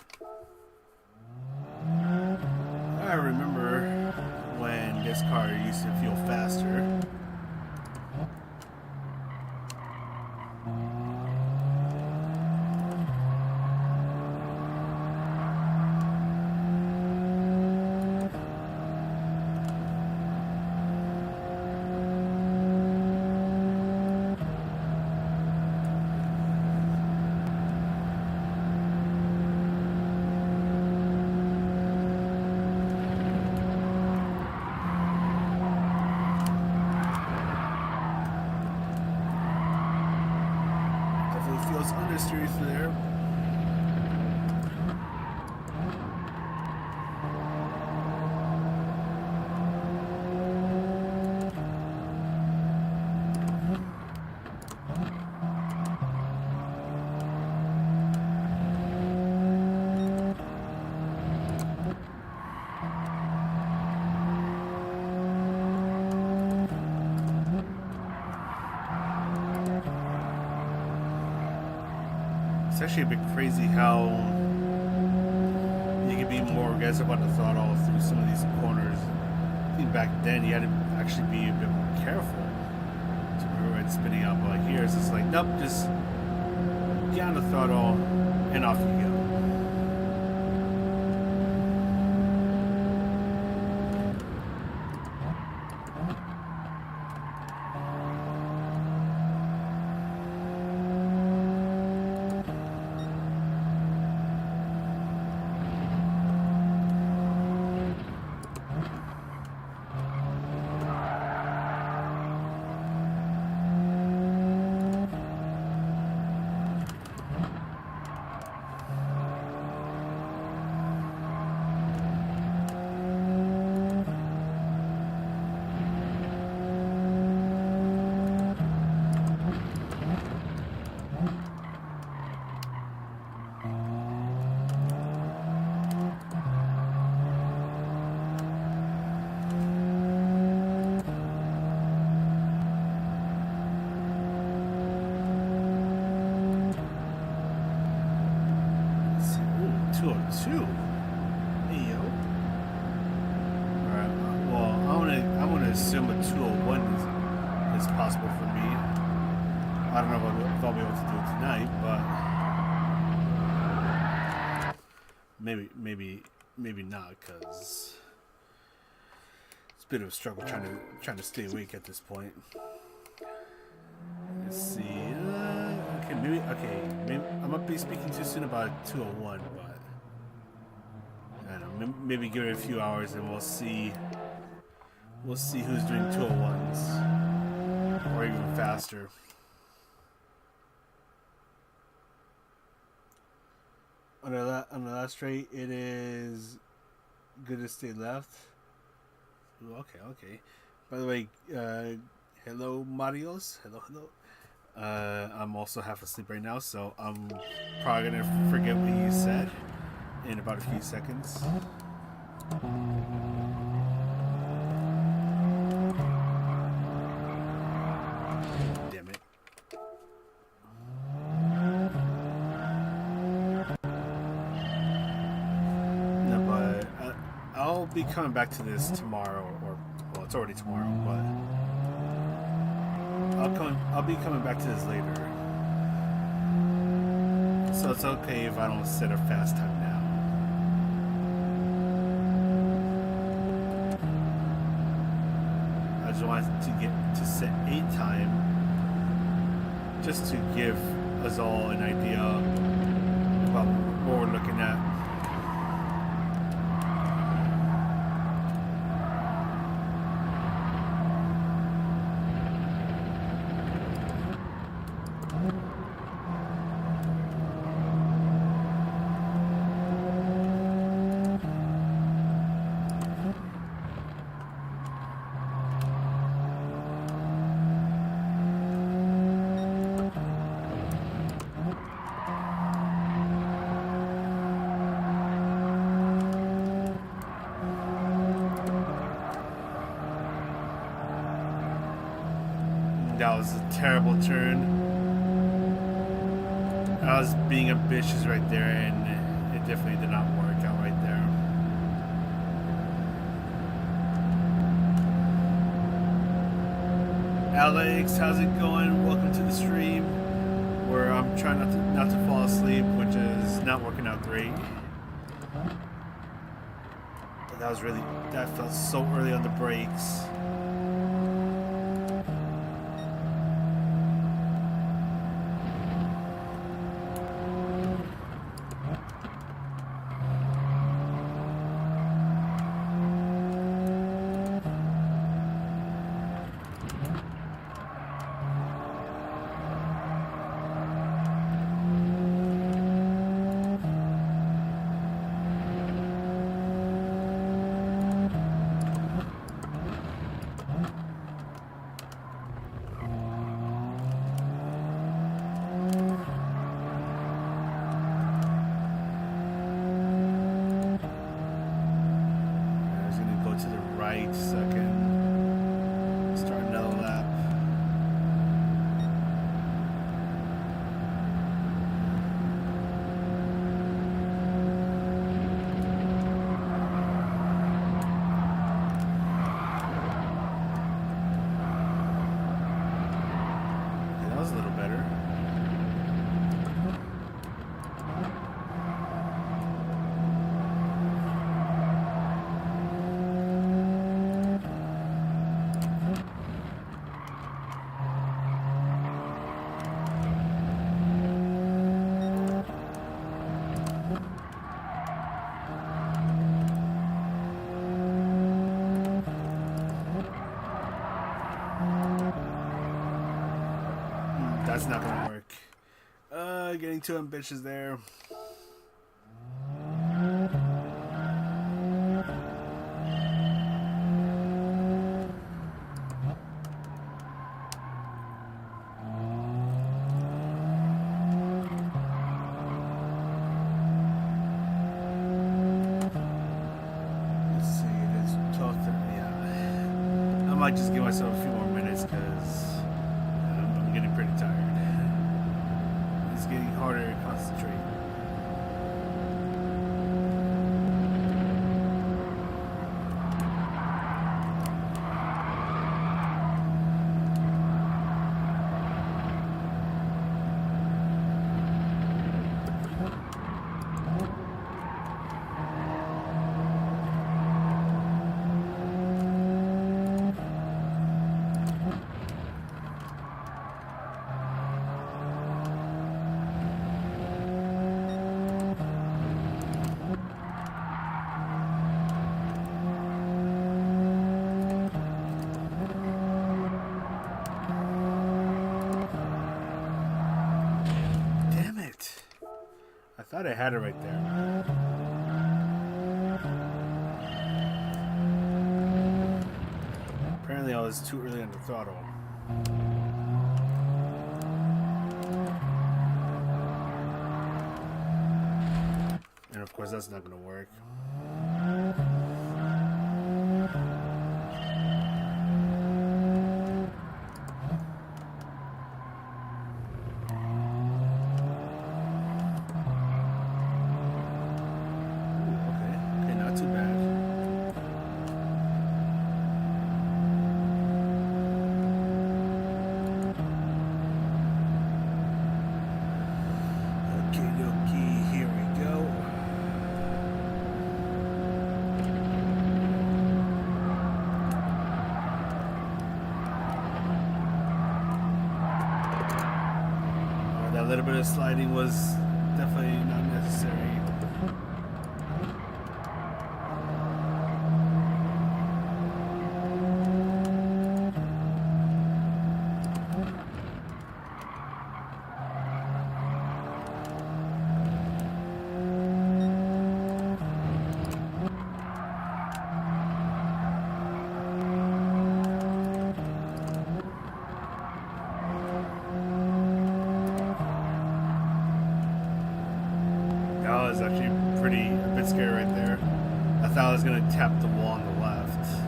I remember when this car used to feel faster. Feels understeer there. It's actually a bit crazy how you can be more aggressive on the throttle through some of these corners. I think back then you had to actually be a bit more careful to prevent spinning out, but here it's just like, nope, just get on the throttle and off you go. 202. Hey yo. Alright, well, I'm gonna assume a 201 is possible for me. I don't know if I'll be able to do it tonight, but maybe not, because it's a bit of a struggle trying to stay awake at this point. Let's see. Maybe I might be speaking too soon about 201, but I don't know. Maybe give it a few hours and we'll see. We'll see who's doing 201s or even faster. On the last rate, it is good to stay left. Ooh, okay. By the way, hello, Marios. Hello. I'm also half asleep right now, so I'm probably gonna forget what you said in about a few seconds. Damn it. No, but I'll be coming back to this tomorrow, or well, it's already tomorrow, but I'll be coming back to this later. So it's okay if I don't set a fast time now. I just wanted to get to set a time just to give us all an idea about what we're looking at. That was a terrible turn. I was being ambitious right there, and it definitely did not work out right there. Alex, how's it going? Welcome to the stream, where I'm trying not to fall asleep, which is not working out great. But that felt so early on the brakes. That's not gonna work. Getting too ambitious there. Let's see, it is 12:30. Yeah. I might just give myself a few more minutes because I'm getting pretty tired. It's getting harder to concentrate. Thought I had it right there. Apparently I was too early on the throttle. And of course that's not going to work. A little bit of sliding was definitely not necessary. That was actually a bit scary right there. I thought I was going to tap the wall on the left.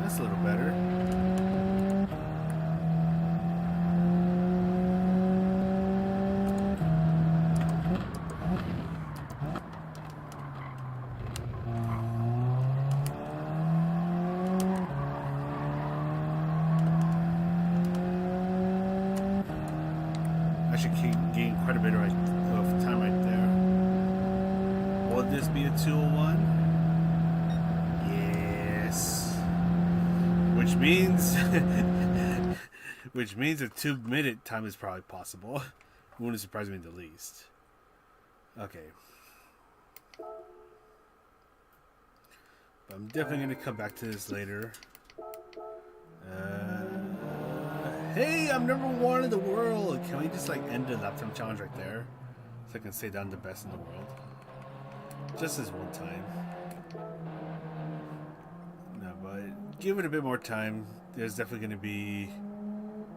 That's a little better. I should gain quite a bit of time right there. Will this be a 201? Yes. Which means a 2-minute time is probably possible. It wouldn't surprise me in the least. Okay. But I'm definitely going to come back to this later. Hey, I'm #1 in the world! Can we just like end the lap time challenge right there? So I can say that I'm the best in the world. Just this one time. No, but give it a bit more time. There's definitely going to be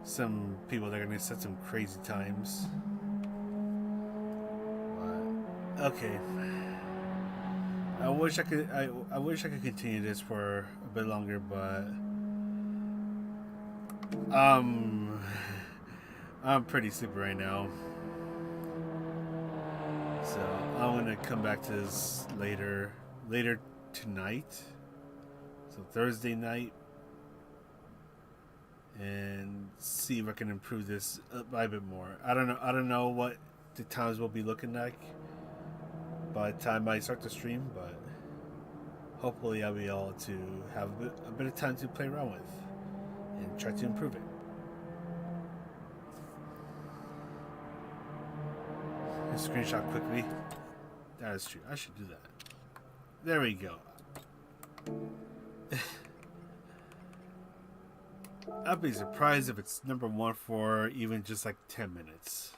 some people that are going to set some crazy times. But, okay. I wish I could continue this for a bit longer, but I'm pretty sleepy right now. So I'm gonna come back to this later tonight. So Thursday night, and see if I can improve this by a bit more. I don't know what the times will be looking like by the time I start the stream, but hopefully I'll be able to have a bit of time to play around with and try to improve it. A screenshot quickly. That is true. I should do that. There we go. I'd be surprised if it's #1 for even just like 10 minutes.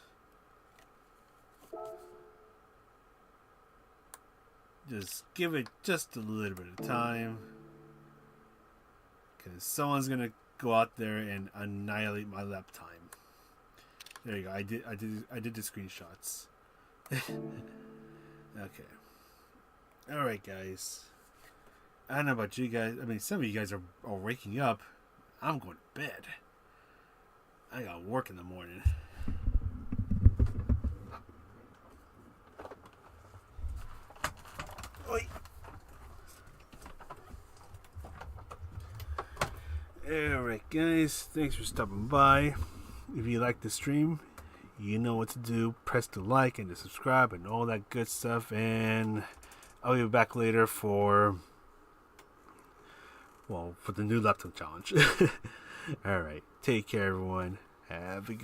Just give it just a little bit of time, because someone's gonna go out there and annihilate my lap time. There you go. I did the screenshots. Okay. All right, guys. I don't know about you guys. I mean, some of you guys are waking up. I'm going to bed. I got work in the morning. Oi. Alright, guys. Thanks for stopping by. If you like the stream, you know what to do. Press the like and the subscribe and all that good stuff. And I'll be back later for the new laptop challenge. Alright. Take care, everyone. Have a good